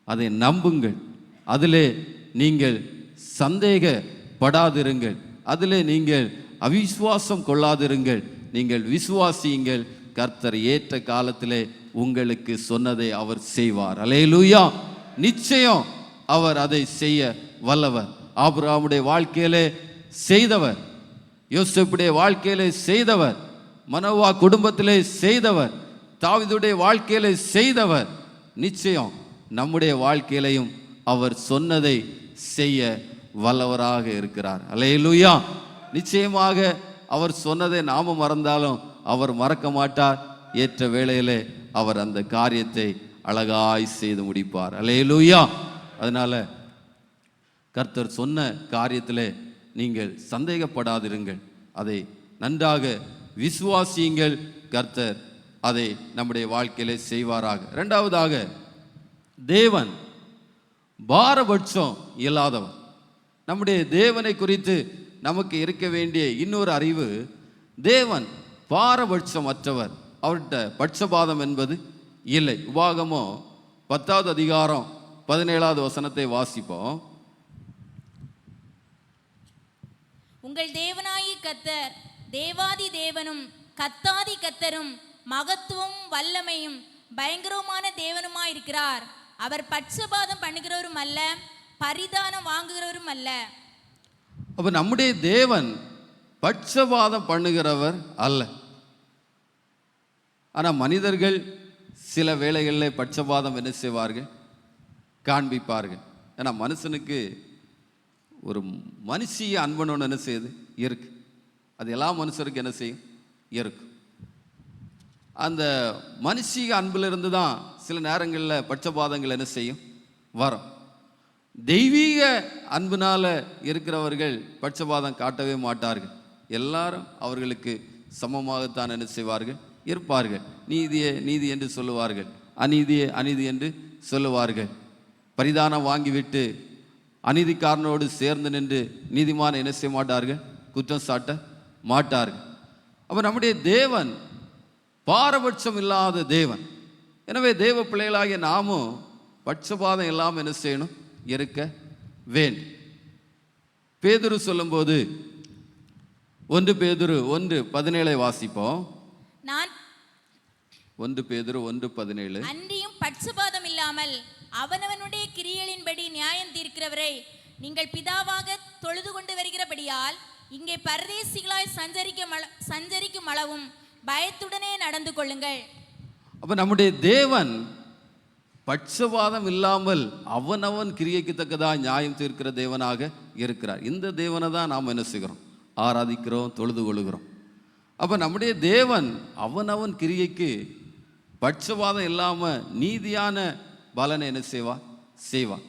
அதை நம்புங்கள், அதிலே நீங்கள் சந்தேகப்படாதிருங்கள், அதிலே நீங்கள் அவிசுவாசம் கொள்ளாதிருங்கள், நீங்கள் விசுவாசியுங்கள். கர்த்தர் ஏற்ற காலத்திலே உங்களுக்கு சொன்னதை அவர் செய்வார். அல்லேலூயா. நிச்சயம் அவர் அதை செய்ய வல்லவர். ஆபிரகாமுடைய வாழ்க்கையிலே செய்தவர், யோசேப்புடைய வாழ்க்கையிலே செய்தவர், மனோவா குடும்பத்திலே செய்தவர், தாவீதுடைய வாழ்க்கையிலே செய்தவர். நிச்சயம் நம்முடைய வாழ்க்கையிலையும் அவர் சொன்னதை செய்ய வல்லவராக இருக்கிறார். அல்லேலூயா. நிச்சயமாக அவர் சொன்னதை நாம மறந்தாலும் அவர் மறக்க மாட்டார். ஏற்ற வேளையிலே அவர் அந்த காரியத்தை அழகாய் செய்து முடிப்பார். அல்லேலூயா. அதனால கர்த்தர் சொன்ன காரியத்திலே நீங்கள் சந்தேகப்படாதிருங்கள், அதை நன்றாக விசுவாசியுங்கள். கர்த்தர் அதை நம்முடைய வாழ்க்கையிலே செய்வாராக. இரண்டாவதாக, தேவன் பாரபட்சம் இல்லாதவர். நம்முடைய தேவனை குறித்து நமக்கு இருக்க வேண்டிய இன்னொரு அறிவு, தேவன் பாரபட்சமற்றவர். அவர்கிட்ட பட்சபாதம் என்பது இல்லை. உபாகமம் 10வது அதிகாரம் 17வது வசனத்தை வாசிப்போம். உங்கள் தேவனாயி கர்த்தர் தேவாதி தேவனும் கத்தாதி கர்த்தரும் மகத்துவம் வல்லமையும் பயங்கரமான தேவனுமாயிருக்கிறார். அவர் பட்சபாதம் பண்ணுகிறவரும் அல்ல, பரிதானம் வாங்குகிறவரும் அல்ல. அப்ப நம்முடைய தேவன் பட்சபாதம் பண்ணுகிறவர் அல்ல. ஆனால் மனிதர்கள் சில வேளைகளில் பட்சபாதம் என்ன செய்வார்கள், காண்பிப்பார்கள். ஏன்னா மனுஷனுக்கு ஒரு மனுஷிய அன்பனோன்னு என்ன செய்யுது இருக்கு. அது எல்லா மனுஷருக்கும் என்ன செய்யும் இருக்கு. அந்த மனுஷிய அன்பிலிருந்து தான் சில நேரங்களில் பட்சபாதங்கள் என்ன செய்யும் வரும். தெய்வீக அன்பினால இருக்கிறவர்கள் பட்சபாதம் காட்டவே மாட்டார்கள். எல்லாரும் அவர்களுக்கு சமமாகத்தான் என்ன செய்வார்கள் இருப்பார்கள். நீதியே நீதி என்று சொல்லுவார்கள், அநீதியே அநீதி என்று சொல்லுவார்கள். பரிதானம் வாங்கிவிட்டு அநீதிக்காரனோடு சேர்ந்து நின்று நீதிமான என்ன செய்ய மாட்டார்கள், குற்றம் சாட்ட மாட்டார்கள். அப்போ நம்முடைய தேவன் பாரபட்சம் இல்லாத தேவன். எனவே தேவ பிள்ளைகளாகிய நாமும் பட்சபாதம் இல்லாமல் என்ன செய்யணும், இருக்க வேண்டும். பேதுரு சொல்லும்போது 1 பேதுரு 1:17 வாசிப்போம். நான் 1 பேதுரு 1:17. அன்றியும் பட்சபாதம் இல்லாமல் அவனவனுடைய கிரியைகளின்படி நியாயம் தீர்க்கிறவரை நீங்கள் பிதாவாக தொழுது கொண்டு வருகிறபடியால் இங்கே பரதேசிகளாய் சஞ்சரிக்கும் அளவும் பயத்துடனே நடந்து கொள்ளுங்கள். அப்ப நம்முடைய தேவன் பட்சபாதம் இல்லாமல் அவனவன் கிரியைக்கு தக்கதாக நியாயம் தீர்க்கிற தேவனாக இருக்கிறார். இந்த தேவனை தான் நாம் என்ன செய்கிறோம், ஆராதிக்கிறோம், தொழுது கொள்ளுகிறோம். அப்போ நம்முடைய தேவன் அவனவன் கிரியைக்கு பட்சபாதம் இல்லாமல் நீதியான பலனை என்ன செய்வார்.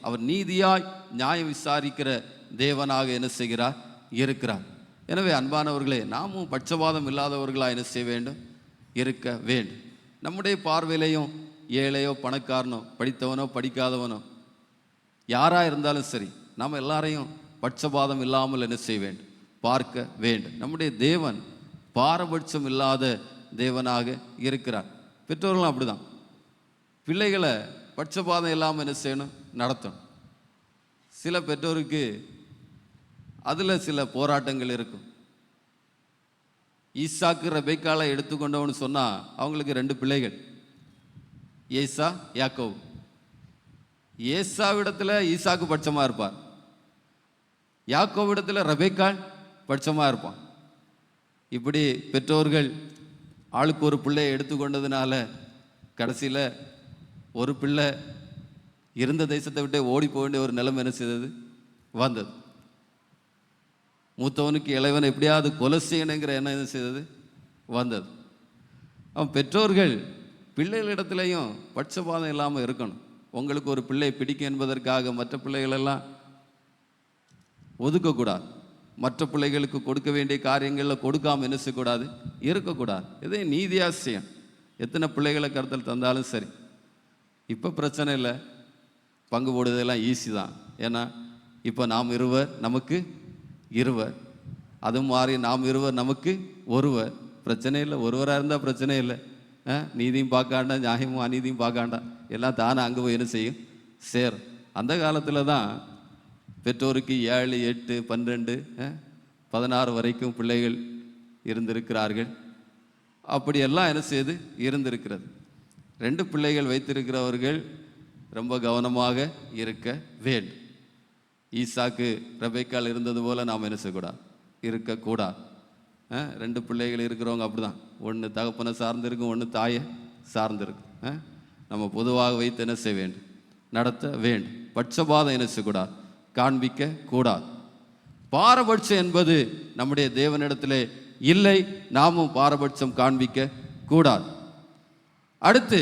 அவர் நீதியாய் நியாயம் விசாரிக்கிற தேவனாக என்ன செய்கிறார் இருக்கிறார். எனவே அன்பானவர்களே, நாமும் பட்சபாதம் இல்லாதவர்களாக என்ன செய்ய வேண்டும், இருக்க வேண்டும். நம்முடைய பார்வையிலையும் ஏழையோ பணக்காரனோ படித்தவனோ படிக்காதவனோ யாராக இருந்தாலும் சரி, நாம் எல்லாரையும் பட்சபாதம் இல்லாமல் என்ன செய்ய வேண்டும், பார்க்க வேண்டும். நம்முடைய தேவன் பாரபட்சம் இல்லாத தேவனாக இருக்கிறார். பெற்றோர்களும் அப்படிதான் பிள்ளைகளை பட்சபாதம் இல்லாமல் என்ன செய்யணும், நடத்தணும். சில பெற்றோருக்கு அதில் சில போராட்டங்கள் இருக்கும். ஈசாக்கு ரெபெக்காளை எடுத்துக்கொண்டவன்னு சொன்னால் அவங்களுக்கு 2 பிள்ளைகள், ஏசா யாக்கோபு. ஏசாவிடத்தில் ஈசாக்கு பட்சமாக இருப்பார், யாக்கோவிடத்தில் ரெபெக்காள் பட்சமாக இருப்பான். இப்படி பெற்றோர்கள் ஆளுக்கு ஒரு பிள்ளையை எடுத்துக்கொண்டதுனால கடைசியில் ஒரு பிள்ளை இருந்த தேசத்தை விட்டு ஓடி போக வேண்டிய ஒரு நிலைமை என்ன செய்தது வந்தது. மூத்தவனுக்கு இளைவன் எப்படியாவது கொலை செய்யணுங்கிற எண்ணம் என்ன செய்தது வந்தது. அவன் பெற்றோர்கள் பிள்ளைகளிடத்துலையும் பட்சபாதம் இல்லாமல் இருக்கணும். உங்களுக்கு ஒரு பிள்ளை பிடிக்கும் என்பதற்காக மற்ற பிள்ளைகளெல்லாம் ஒதுக்கக்கூடாது. மற்ற பிள்ளைகளுக்கு கொடுக்க வேண்டிய காரியங்களில் கொடுக்காமல் என்ன செய்யக்கூடாது, இருக்கக்கூடாது. இதே நீதியாசியம். எத்தனை பிள்ளைகளை கருத்தில் தந்தாலும் சரி, இப்போ பிரச்சனை இல்லை, பங்கு போடுறதெல்லாம் ஈஸி தான். ஏன்னா இப்போ நாம் இருவர் நமக்கு இருவர், அது மாறி நாம் இருவர் நமக்கு ஒருவர். பிரச்சனை இல்லை, ஒருவராக இருந்தால் பிரச்சனை இல்லை. நீதியும் பார்க்காண்டா, நியாயமும் அநீதியும் பார்க்காண்டா, எல்லாம் தானே அங்கே போய் என்ன செய்யும், சேரும். அந்த காலத்தில் தான் பெற்றோருக்கு 7, 8, 12, 16 வரைக்கும் பிள்ளைகள் இருந்திருக்கிறார்கள். அப்படியெல்லாம் என்ன செய்து இருந்திருக்கிறது. 2 பிள்ளைகள் வைத்திருக்கிறவர்கள் ரொம்ப கவனமாக இருக்க வேண்டும். ஈசாக்கு ரெபெக்காள் இருந்தது போல் நாம் என்ன செய்யக்கூடாது, இருக்கக்கூடாது. 2 பிள்ளைகள் இருக்கிறவங்க அப்படி தான், ஒன்று தகப்பனை சார்ந்திருக்கும், ஒன்று தாயை சார்ந்திருக்கும். நம்ம பொதுவாக வைத்து என்ன செய்ய வேண்டும், நடத்த வேண்டும். பட்சபாதம் என்ன செய்யக்கூடாது, காண்பிக்க கூடாது. பாரபட்சம் என்பது நம்முடைய தேவனிடத்திலே இல்லை, நாமும் பாரபட்சம் காண்பிக்க கூடாது. அடுத்து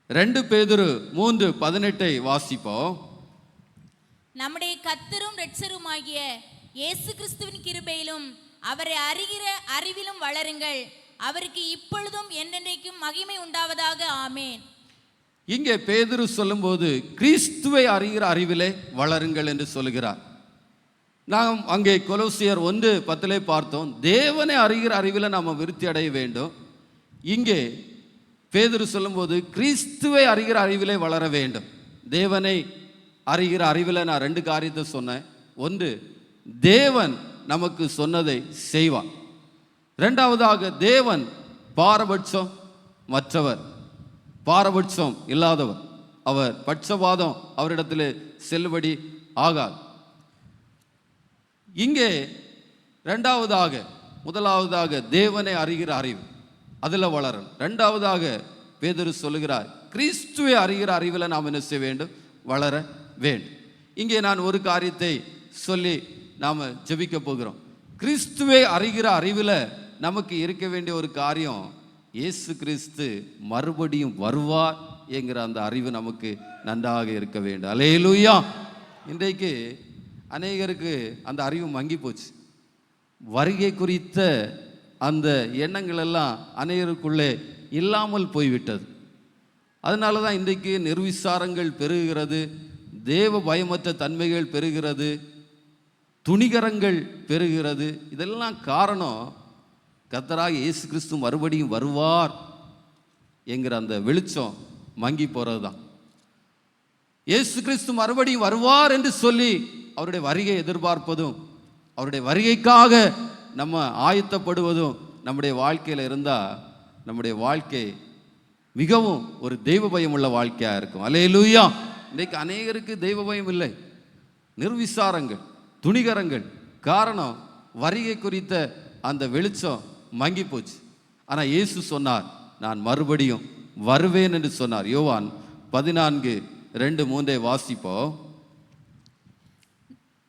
2 பேதுரு 3:18 வாசிப்போம். நம்முடைய கர்த்தரும் இரட்சருமாகிய இயேசு கிறிஸ்துவின் கிருபையிலும் அவரை அறிகிற அறிவிலும் வளருங்கள். அவருக்கு இப்பொழுதும் என்றென்றைக்கும் மகிமை உண்டாவதாக. ஆமேன். இங்கே பேதுரு சொல்லும்போது கிறிஸ்துவை அறிகிற அறிவிலே வளருங்கள் என்று சொல்லுகிறார். நாம் அங்கே கொலோசியர் 1:10 பார்த்தோம், தேவனை அறிகிற அறிவில் நாம் விருத்தி அடைய வேண்டும். இங்கே பேதுரு சொல்லும்போது கிறிஸ்துவை அறிகிற அறிவிலே வளர வேண்டும். தேவனை அறிகிற அறிவில் நான் 2 காரியத்தை சொன்னேன். ஒன்று, தேவன் நமக்கு சொன்னதை செய்வார். 2வதாக, தேவன் பாரபட்சம் மற்றவர், பாரபட்சம் இல்லாதவர். அவர் பட்சபாதம் அவரிடத்தில் செல்லுபடி ஆகாது. இங்கே 2வதாக, முதலாவதாக தேவனை அறிகிற அறிவு, அதில் வளரணும். 2வதாக பேதுரு சொல்லுகிறார், கிறிஸ்துவை அறிகிற அறிவில் நாம் என்ன செய்ய வேண்டும், வளர வேண்டும். இங்கே நான் ஒரு காரியத்தை சொல்லி நாம் ஜெபிக்க போகிறோம். கிறிஸ்துவை அறிகிற அறிவில் நமக்கு இருக்க வேண்டிய ஒரு காரியம், இயேசு கிறிஸ்து மறுபடியும் வருவார் என்கிற அந்த அறிவு நமக்கு நன்றாக இருக்க வேண்டும். அல்லேலூயா. இன்றைக்கு அநேகருக்கு அந்த அறிவு மங்கி போச்சு. வருகை குறித்த அந்த எண்ணங்கள் எல்லாம் அநேகருக்குள்ளே இல்லாமல் போய்விட்டது. அதனால தான் இன்றைக்கு நிர்விசாரங்கள் பெருகிறது, தேவ பயமற்ற தன்மைகள் பெருகிறது, துணிகரங்கள் பெருகிறது. இதெல்லாம் காரணம் கர்த்தராகிய இயேசு கிறிஸ்து மறுபடியும் வருவார் என்கிற அந்த வெளிச்சம் மங்கி போகிறது தான். இயேசு கிறிஸ்து மறுபடியும் வருவார் என்று சொல்லி அவருடைய வருகை எதிர்பார்ப்பதும், அவருடைய வருகைக்காக நம்ம ஆயத்தப்படுவதும் நம்முடைய வாழ்க்கையில் இருந்தால் நம்முடைய வாழ்க்கை மிகவும் ஒரு தெய்வ பயம் உள்ள வாழ்க்கையாக இருக்கும். அல்லேலூயா. இன்றைக்கு அநேகருக்கு தெய்வ பயம் இல்லை, நிர்விசாரங்கள், துணிகரங்கள். காரணம், வருகை குறித்த அந்த வெளிச்சம் மங்கி போச்சு. ஆனால் இயேசு சொன்னார், நான் மறுபடியும் வருவேன் என்று சொன்னார். யோவான் 14:2-3 வாசிப்போம்.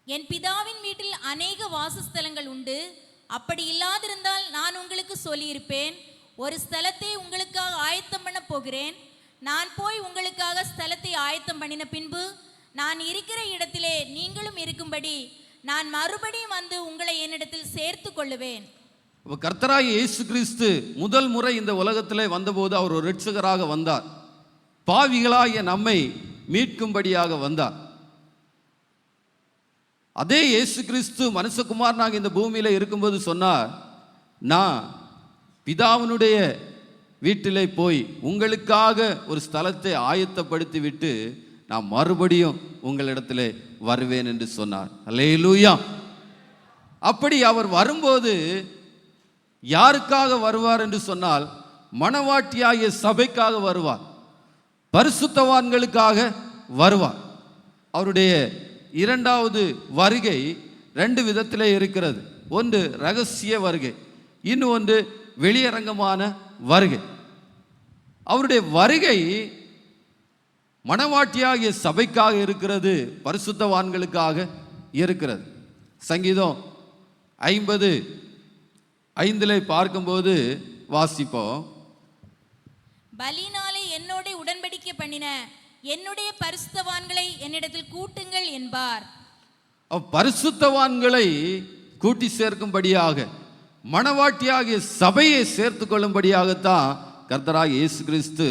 என் பிதாவின் வீட்டில் அநேக வாசஸ்தலங்கள் உண்டு, அப்படி இல்லாதிருந்தால் நான் உங்களுக்கு சொல்லியிருப்பேன். ஒரு ஸ்தலத்தை உங்களுக்காக ஆயத்தம் பண்ண போகிறேன். நான் போய் உங்களுக்காக ஸ்தலத்தை ஆயத்தம் பண்ணின பின்பு நான் இருக்கிற இடத்திலே நீங்களும் இருக்கும்படி நான் மறுபடியும் வந்து உங்களை என்னிடத்தில் சேர்த்து கொள்ளுவேன். கர்த்தராகிய இயேசு கிறிஸ்து முதல் முறை இந்த உலகத்திலே வந்தபோது அவர் ஒரு இரட்சகராக வந்தார். பாவிகளாகிய நம்மை மீட்கும்படியாக வந்தார். அதே இயேசு கிறிஸ்து மனுஷகுமாரனாக இந்த பூமியில் இருக்கும்போது சொன்னார், நான் பிதாவினுடைய வீட்டிலே போய் உங்களுக்காக ஒரு ஸ்தலத்தை ஆயத்தப்படுத்தி விட்டு நான் மறுபடியும் உங்களிடத்திலே வருவேன் என்று சொன்னார். அல்லேலூயா. அப்படி அவர் வரும்போது யாருக்காக வருவார் என்று சொன்னால், மணவாட்டியாகிய சபைக்காக வருவார், பரிசுத்தவான்களுக்காக வருவார். அவருடைய 2வது வருகை 2 விதத்திலே இருக்கிறது. ஒன்று ரகசிய வருகை, இன்னொன்று வெளியரங்கமான வருகை. அவருடைய வருகை மணவாட்டியாகிய சபைக்காக இருக்கிறது, பரிசுத்தவான்களுக்காக இருக்கிறது. சங்கீதம் 50:5 பார்க்கும்போது வாசிப்போம். பலினாலே என்னோட உடன்படிக்கை பண்ணின என்னுடைய பரிசுத்தவான்களை என்னிடத்தில் கூட்டுங்கள் என்பார். பரிசுத்தவான்களை கூட்டி சேர்க்கும்படியாக, மணவாட்டியாகிய சபையை சேர்த்து கொள்ளும்படியாகத்தான் கர்த்தராகிய இயேசு கிறிஸ்து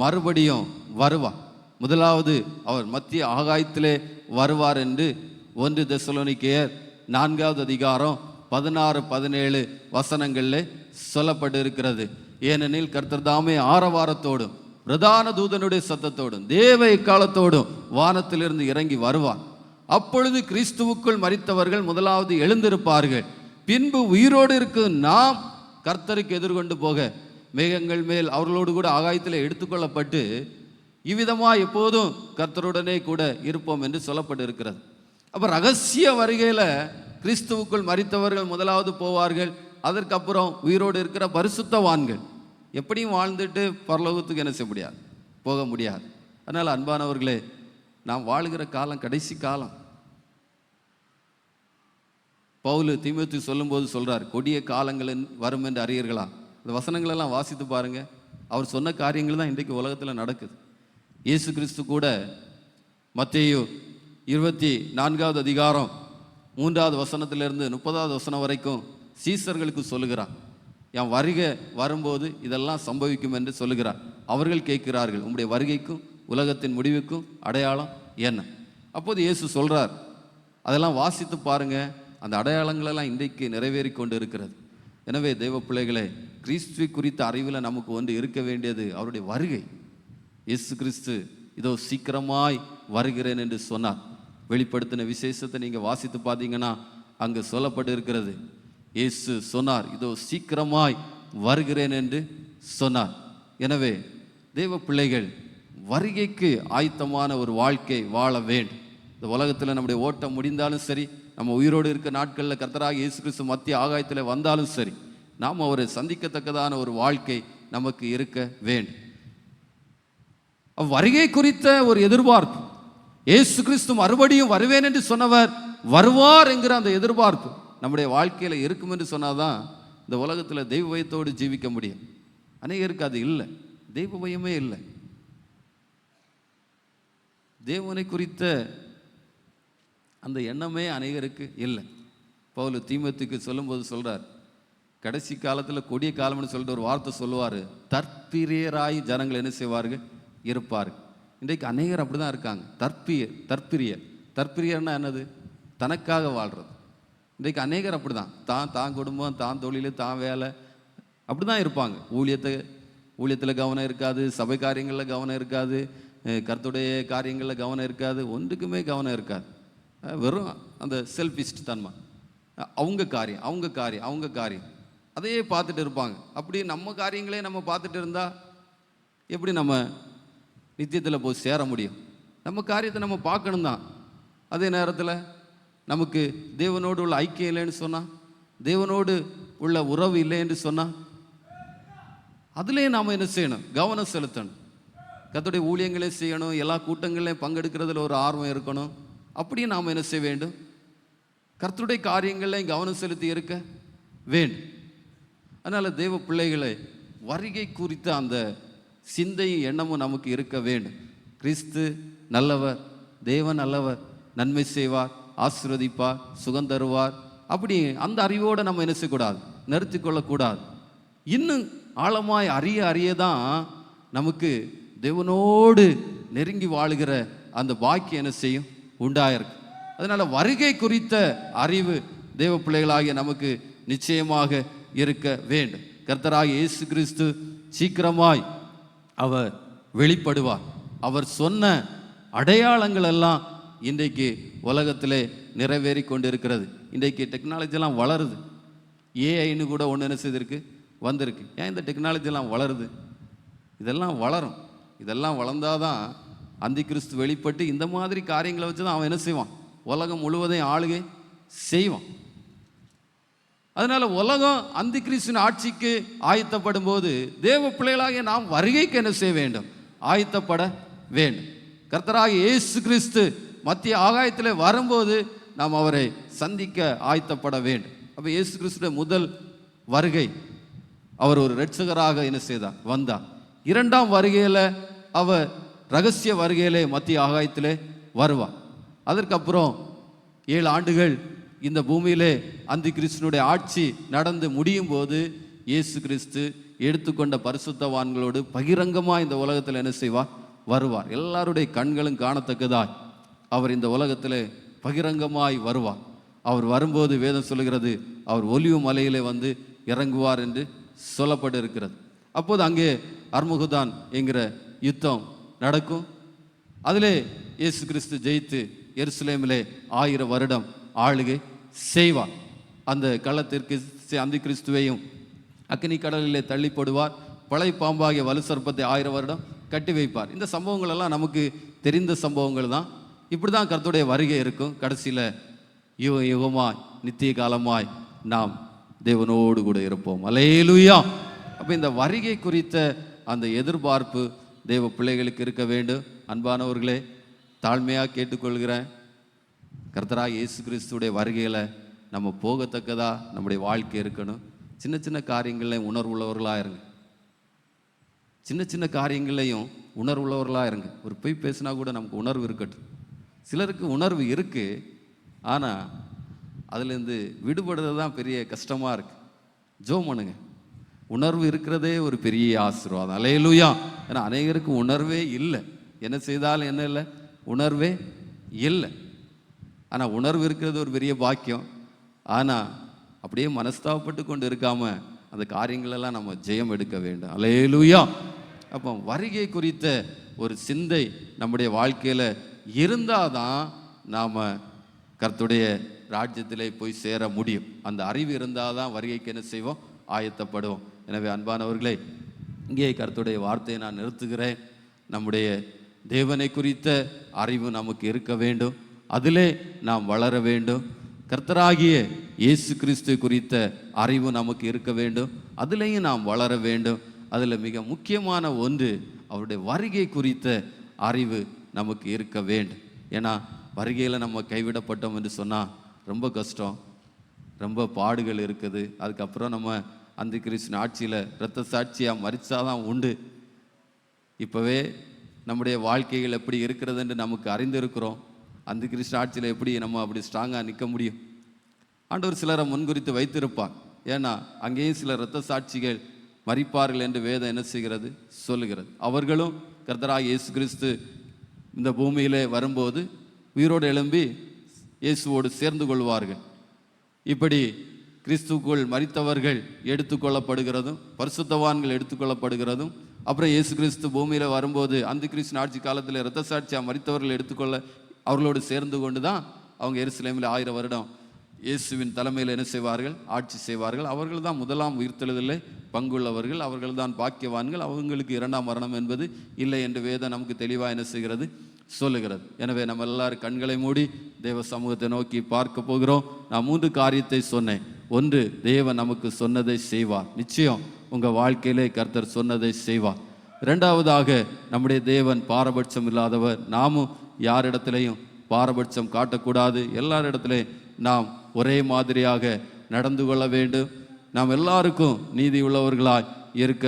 மறுபடியும் வருவார். முதலாவது அவர் மத்திய ஆகாயத்திலே வருவார் என்று 1 தெசலோனிக்கேயர் 4வது அதிகாரம் 16-17 வசனங்களில் சொல்லப்பட்டிருக்கிறது. ஏனெனில் கர்த்தர் தாமே ஆரவாரத்தோடும் பிரதான தூதனுடைய சத்தத்தோடும் தேவ எக்காலத்தோடும் வானத்திலிருந்து இறங்கி வருவார். அப்பொழுது கிறிஸ்துவுக்குள் மரித்தவர்கள் முதலாவது எழுந்திருப்பார்கள். பின்பு உயிரோடு இருக்கும் நாம் கர்த்தருக்கு எதிர்கொண்டு போக மேகங்கள் மேல் அவர்களோடு கூட ஆகாயத்தில் எடுத்துக்கொள்ளப்பட்டு இவ்விதமாக எப்போதும் கர்த்தருடனே கூட இருப்போம் என்று சொல்லப்பட்டிருக்கிறது. அப்போ ரகசிய வருகையில் கிறிஸ்துவுக்குள் மரித்தவர்கள் முதலாவது போவார்கள். அதற்கப்புறம் உயிரோடு இருக்கிற பரிசுத்தவான்கள் எப்படியும் வாழ்ந்துட்டு பரலோகத்துக்கு என்ன செய்ய முடியாது, போக முடியாது. அதனால் அன்பானவர்களே, நாம் வாழுகிற காலம் கடைசி காலம். பவுல் தீமோத்தேயுவுக்கு சொல்லும்போது சொல்றார், கொடிய காலங்கள் வரும் என்று அறியீர்களா. இந்த வசனங்களெல்லாம் வாசித்து பாருங்க. அவர் சொன்ன காரியங்கள் தான் இன்றைக்கு உலகத்தில் நடக்குது. இயேசு கிறிஸ்து கூட மத்தேயு 24வது அதிகாரம் 3வது வசனத்திலிருந்து 30வது வசனம் வரைக்கும் சீசர்களுக்கு சொல்லுகிறார், என் வருகை வரும்போது இதெல்லாம் சம்பவிக்கும் என்று சொல்லுகிறார். அவர்கள் கேட்கிறார்கள், உங்களுடைய வருகைக்கும் உலகத்தின் முடிவுக்கும் அடையாளம் என்ன? அப்போது இயேசு சொல்றார், அதெல்லாம் வாசித்து பாருங்க, அந்த அடையாளங்களெல்லாம் இன்றைக்கு நிறைவேறி கொண்டு இருக்கிறது. எனவே தெய்வ பிள்ளைகளே, கிறிஸ்துவை குறித்த அறிவில் நமக்கு ஒன்று இருக்க வேண்டியது அவருடைய வருகை. இயேசு கிறிஸ்து இதோ சீக்கிரமாய் வருகிறேன் என்று சொன்னார். வெளிப்படுத்தின விசேஷத்தை நீங்கள் வாசித்து பார்த்தீங்கன்னா அங்கே சொல்லப்பட்டு இருக்கிறது, இயேசு சொன்னார், இதோ சீக்கிரமாய் வருகிறேன் என்று சொன்னார். எனவே தெய்வ பிள்ளைகள், வருகைக்கு ஆயத்தமான ஒரு வாழ்க்கை வாழ வேண்டும். இந்த உலகத்தில் நம்முடைய ஓட்டம் முடிந்தாலும் சரி, நம்ம உயிரோடு இருக்க நாட்களில் கர்த்தராகிய இயேசு கிறிஸ்து மத்திய ஆகாயத்தில் வந்தாலும் சரி, நாம் அவரை சந்திக்கத்தக்கதான ஒரு வாழ்க்கை நமக்கு இருக்க வேண்டும். வருகை குறித்த ஒரு எதிர்பார்ப்பு, இயேசு கிறிஸ்து மறுபடியும் வருவேன் என்று சொன்னவர் வருவார் என்கிற அந்த எதிர்பார்ப்பு நம்முடைய வாழ்க்கையில் இருக்கும் என்று சொன்னாதான் இந்த உலகத்தில் தெய்வ பயத்தோடு ஜீவிக்க முடியும். அநேகருக்கு அது இல்லை, தெய்வ பயமே இல்லை. தேவனை குறித்த அந்த எண்ணமே அநேகருக்கு இல்லை. பவுல் தீமோத்தேயுக்கு சொல்லும்போது சொல்றார், கடைசி காலத்தில் கொடிய காலம்னு சொல்லிட்டு ஒரு வார்த்தை சொல்லுவார், தற்பிரியராய் ஜனங்கள் என்ன செய்வார்கள், இருப்பார்கள். இன்றைக்கு அநேகர் அப்படி தான் இருக்காங்க. தற்பிரியர்னா என்னது? தனக்காக வாழ்கிறது. இன்றைக்கு அநேகர் அப்படி தான், தான் குடும்பம், தான் தொழில், தான் வேலை, அப்படி தான் இருப்பாங்க. ஊழியத்தில் கவனம் இருக்காது, சபை காரியங்களில் கவனம் இருக்காது, கர்த்தருடைய காரியங்களில் கவனம் இருக்காது, ஒன்றுக்குமே கவனம் இருக்காது. வெறும் அந்த செல்ஃபிஸ்ட் தன்மை, அவங்க காரியம் அதையே பார்த்துட்டு இருப்பாங்க. அப்படி நம்ம காரியங்களே நம்ம பார்த்துட்டு இருந்தால் எப்படி நம்ம நித்தியத்தில் போய் சேர முடியும்? நம்ம காரியத்தை நம்ம பார்க்கணும் தான். அதே நேரத்தில் நமக்கு தேவனோடு உள்ள ஐக்கியம் இல்லைன்னு சொன்னால், தேவனோடு உள்ள உறவு இல்லை என்று சொன்னால், அதுலேயே நாம் என்ன செய்யணும்? கவனம் செலுத்தணும். கர்த்தருடைய ஊழியங்களே செய்யணும், எல்லா கூட்டங்களையும் பங்கெடுக்கிறதுல ஒரு ஆர்வம் இருக்கணும். அப்படியே நாம் என்ன செய்ய வேண்டும்? கர்த்தருடைய காரியங்களையும் கவனம் செலுத்தி இருக்க வேண்டும். அதனால் தேவ பிள்ளைகளை, வருகை குறித்த அந்த சிந்தையும் எண்ணமும் நமக்கு இருக்க வேண்டும். கிறிஸ்து நல்லவர், தேவன் நல்லவர், நன்மை செய்வார், ஆசீர்வதிப்பார், சுகம் தருவார். அப்படி அந்த அறிவோடு நம்ம என்ன செய்யக்கூடாது? நிறுத்தி கொள்ளக்கூடாது. இன்னும் ஆழமாய் அறிய தான் நமக்கு தேவனோடு நெருங்கி வாழுகிற அந்த பாக்கியம் என்ன செய்யும்? உண்டாயிருக்கு. அதனால வருகை குறித்த அறிவு தேவ பிள்ளைகளாகிய நமக்கு நிச்சயமாக இருக்க வேண்டும். கர்த்தராகிய இயேசு கிறிஸ்து சீக்கிரமாய் அவர் வெளிப்படுவார். அவர் சொன்ன அடையாளங்கள் எல்லாம் இன்றைக்கு உலகத்திலே நிறைவேறி கொண்டு இருக்கிறது. இன்றைக்கு டெக்னாலஜிலாம் வளருது. ஏஐன்னு கூட ஒன்று என்ன செய்திருக்கு, வந்திருக்கு. ஏன் இந்த டெக்னாலஜிலாம் வளருது? இதெல்லாம் வளரும். இதெல்லாம் வளர்ந்தாதான் அந்தி கிறிஸ்து வெளிப்பட்டு இந்த மாதிரி காரியங்களை வச்சு தான் அவன் என்ன செய்வான்? உலகம் முழுவதையும் ஆளுகை செய்வான். அதனால உலகம் அந்தி கிறிஸ்துவின் ஆட்சிக்கு ஆயத்தப்படும் போது தேவ பிள்ளைகளாகிய நாம் வருகைக்கு என்ன செய்ய வேண்டும்? ஆயத்தப்பட வேண்டும். கர்த்தராகிய இயேசு கிறிஸ்து மத்திய ஆகாயத்தில் வரும்போது நாம் அவரை சந்திக்க ஆயத்தப்பட வேண்டும். அப்போ இயேசு கிறிஸ்துடைய முதல் வருகை, அவர் ஒரு இரட்சகராக என்ன செய்தார்? வந்தார். இரண்டாம் வருகையில் அவர் ரகசிய வருகையிலே மத்திய ஆகாயத்திலே வருவார். அதற்கப்புறம் 7 ஆண்டுகள் இந்த பூமியிலே அந்தி கிறிஸ்துனுடைய ஆட்சி நடந்து முடியும் போது இயேசு கிறிஸ்து எடுத்துக்கொண்ட பரிசுத்தவான்களோடு பகிரங்கமாக இந்த உலகத்தில் என்ன செய்வார்? வருவார். எல்லாருடைய கண்களும் காணத்தக்கதாய் அவர் இந்த உலகத்தில் பகிரங்கமாய் வருவார். அவர் வரும்போது வேதம் சொல்லுகிறது, அவர் ஒலிவு மலையிலே வந்து இறங்குவார் என்று சொல்லப்பட்டு இருக்கிறது. அப்போது அங்கே அர்முகுதான் என்கிற யுத்தம் நடக்கும். அதிலே இயேசு கிறிஸ்து ஜெயித்து எருசலேமிலே 1000 வருடம் ஆளுகை செய்வார். அந்த களத்திற்கு அந்தி கிறிஸ்துவையும் அக்கினி கடலிலே தள்ளி போடுவார். பழைய பாம்பாகிய வலு சர்ப்பத்தை 1000 வருடம் கட்டி வைப்பார். இந்த சம்பவங்கள் எல்லாம் நமக்கு தெரிந்த சம்பவங்கள் தான். இப்படி தான் கர்த்தருடைய வருகை இருக்கும். கடைசியில் யுக யுகமாய் நித்திய காலமாய் நாம் தேவனோடு கூட இருப்போம். அல்லேலூயா. அப்போ இந்த வருகை குறித்த அந்த எதிர்பார்ப்பு தேவ பிள்ளைகளுக்கு இருக்க வேண்டும். அன்பானவர்களே, தாழ்மையாக கேட்டுக்கொள்கிறேன், கர்த்தராகிய இயேசு கிறிஸ்துடைய வருகையில் நம்ம போகத்தக்கதா நம்முடைய வாழ்க்கை இருக்கணும். சின்ன சின்ன காரியங்களையும் உணர்வுள்ளவர்களாக இருங்க. சின்ன சின்ன காரியங்களையும் உணர்வுள்ளவர்களாக இருங்க. ஒரு பொய் பேசினா கூட நமக்கு உணர்வு இருக்கட்டும். சிலருக்கு உணர்வு இருக்குது, ஆனால் அதுலேருந்து விடுபடுறது தான் பெரிய கஷ்டமாக இருக்குது. ஜோம் பண்ணுங்க. உணர்வு இருக்கிறதே ஒரு பெரிய ஆசீர்வாதம். அல்லேலூயா. ஏன்னா அநேகருக்கு உணர்வே இல்லை. என்ன செய்தாலும் என்ன இல்லை? உணர்வே இல்லை. ஆனால் உணர்வு இருக்கிறது ஒரு பெரிய பாக்கியம். ஆனால் அப்படியே மனஸ்தாபப்பட்டு கொண்டு இருக்காமல் அந்த காரியங்களெல்லாம் நம்ம ஜெயம் எடுக்க வேண்டும். அல்லேலூயா. அப்போ வருகை குறித்த ஒரு சிந்தை நம்முடைய வாழ்க்கையில் இருந்தால் தான் நாம் கர்த்தருடைய ராஜ்யத்திலே போய் சேர முடியும். அந்த அறிவு இருந்தால் தான் வருகைக்கு என்ன செய்வோம்? ஆயத்தப்படுவோம். எனவே அன்பானவர்களே, இங்கே கர்த்தருடைய வார்த்தையை நான் நிறுத்துகிறேன். நம்முடைய தேவனை குறித்த அறிவு நமக்கு இருக்க வேண்டும். அதிலே நாம் வளர வேண்டும். கர்த்தராகிய இயேசு கிறிஸ்து குறித்த அறிவு நமக்கு இருக்க வேண்டும். அதிலேயும் நாம் வளர வேண்டும். அதில் மிக முக்கியமான ஒன்று அவருடைய வருகை குறித்த அறிவு நமக்கு இருக்க வேண்டும். ஏன்னா வருகையில் நம்ம கைவிடப்பட்டோம் என்று சொன்னால் ரொம்ப கஷ்டம், ரொம்ப பாடுகள் இருக்குது. அதுக்கப்புறம் நம்ம அந்த கிறிஸ்து ஆட்சியில் இரத்த சாட்சியாக மரிச்சாதான் உண்டு. இப்போவே நம்முடைய வாழ்க்கைகள் எப்படி இருக்கிறது என்று நமக்கு அறிந்திருக்கிறோம். அந்த கிறிஸ்து ஆட்சியில் எப்படி நம்ம அப்படி ஸ்ட்ராங்காக நிற்க முடியும்? ஆண்டவர் சிலரை முன்குறித்து வைத்திருப்பார். ஏன்னா அங்கேயும் சில இரத்த சாட்சிகள் மரிப்பார்கள் என்று வேதம் என்ன செய்கிறது? சொல்லுகிறது. அவர்களும் கர்த்தராகிய இயேசு கிறிஸ்து இந்த பூமியிலே வரும்போது உயிரோடு எழும்பி இயேசுவோடு சேர்ந்து கொள்வார்கள். இப்படி கிறிஸ்துக்குள் மரித்தவர்கள் எடுத்துக்கொள்ளப்படுகிறதும் பரிசுத்தவான்கள் எடுத்துக்கொள்ளப்படுகிறதும், அப்புறம் இயேசு கிறிஸ்து பூமியில் வரும்போது அந்த கிறிஸ்து ஆட்சி காலத்தில் இரத்த சாட்சியாக மரித்தவர்கள் எடுத்துக்கொள்ள அவர்களோடு சேர்ந்து கொண்டு தான் அவங்க எருசலேமில் 1000 வருடம் இயேசுவின் தலைமையில் என்ன செய்வார்கள்? ஆட்சி செய்வார்கள். அவர்கள் தான் முதலாம் உயிர்த்தெழுதலிலே பங்குள்ளவர்கள். அவர்கள் தான் பாக்கியவான்கள். அவங்களுக்கு 2ஆம் மரணம் என்பது இல்லை என்று வேதம் நமக்கு தெளிவாக என்ன செய்கிறது? சொல்லுகிறது. எனவே நம்ம எல்லாரும் கண்களை மூடி தேவ சமூகத்தை நோக்கி பார்க்க போகிறோம். நான் 3 காரியத்தை சொன்னேன். ஒன்று, தேவன் நமக்கு சொன்னதை செய்வார். நிச்சயம் உங்கள் வாழ்க்கையிலே கர்த்தர் சொன்னதை செய்வார். 2வதாக, நம்முடைய தேவன் பாரபட்சம் இல்லாதவர். நாமும் யாரிடத்திலையும் பாரபட்சம் காட்டக்கூடாது. எல்லாரிடத்திலையும் நாம் ஒரே மாதிரியாக நடந்து கொள்ள வேண்டும். நாம் எல்லாருக்கும் நீதி உள்ளவர்களாய் இருக்க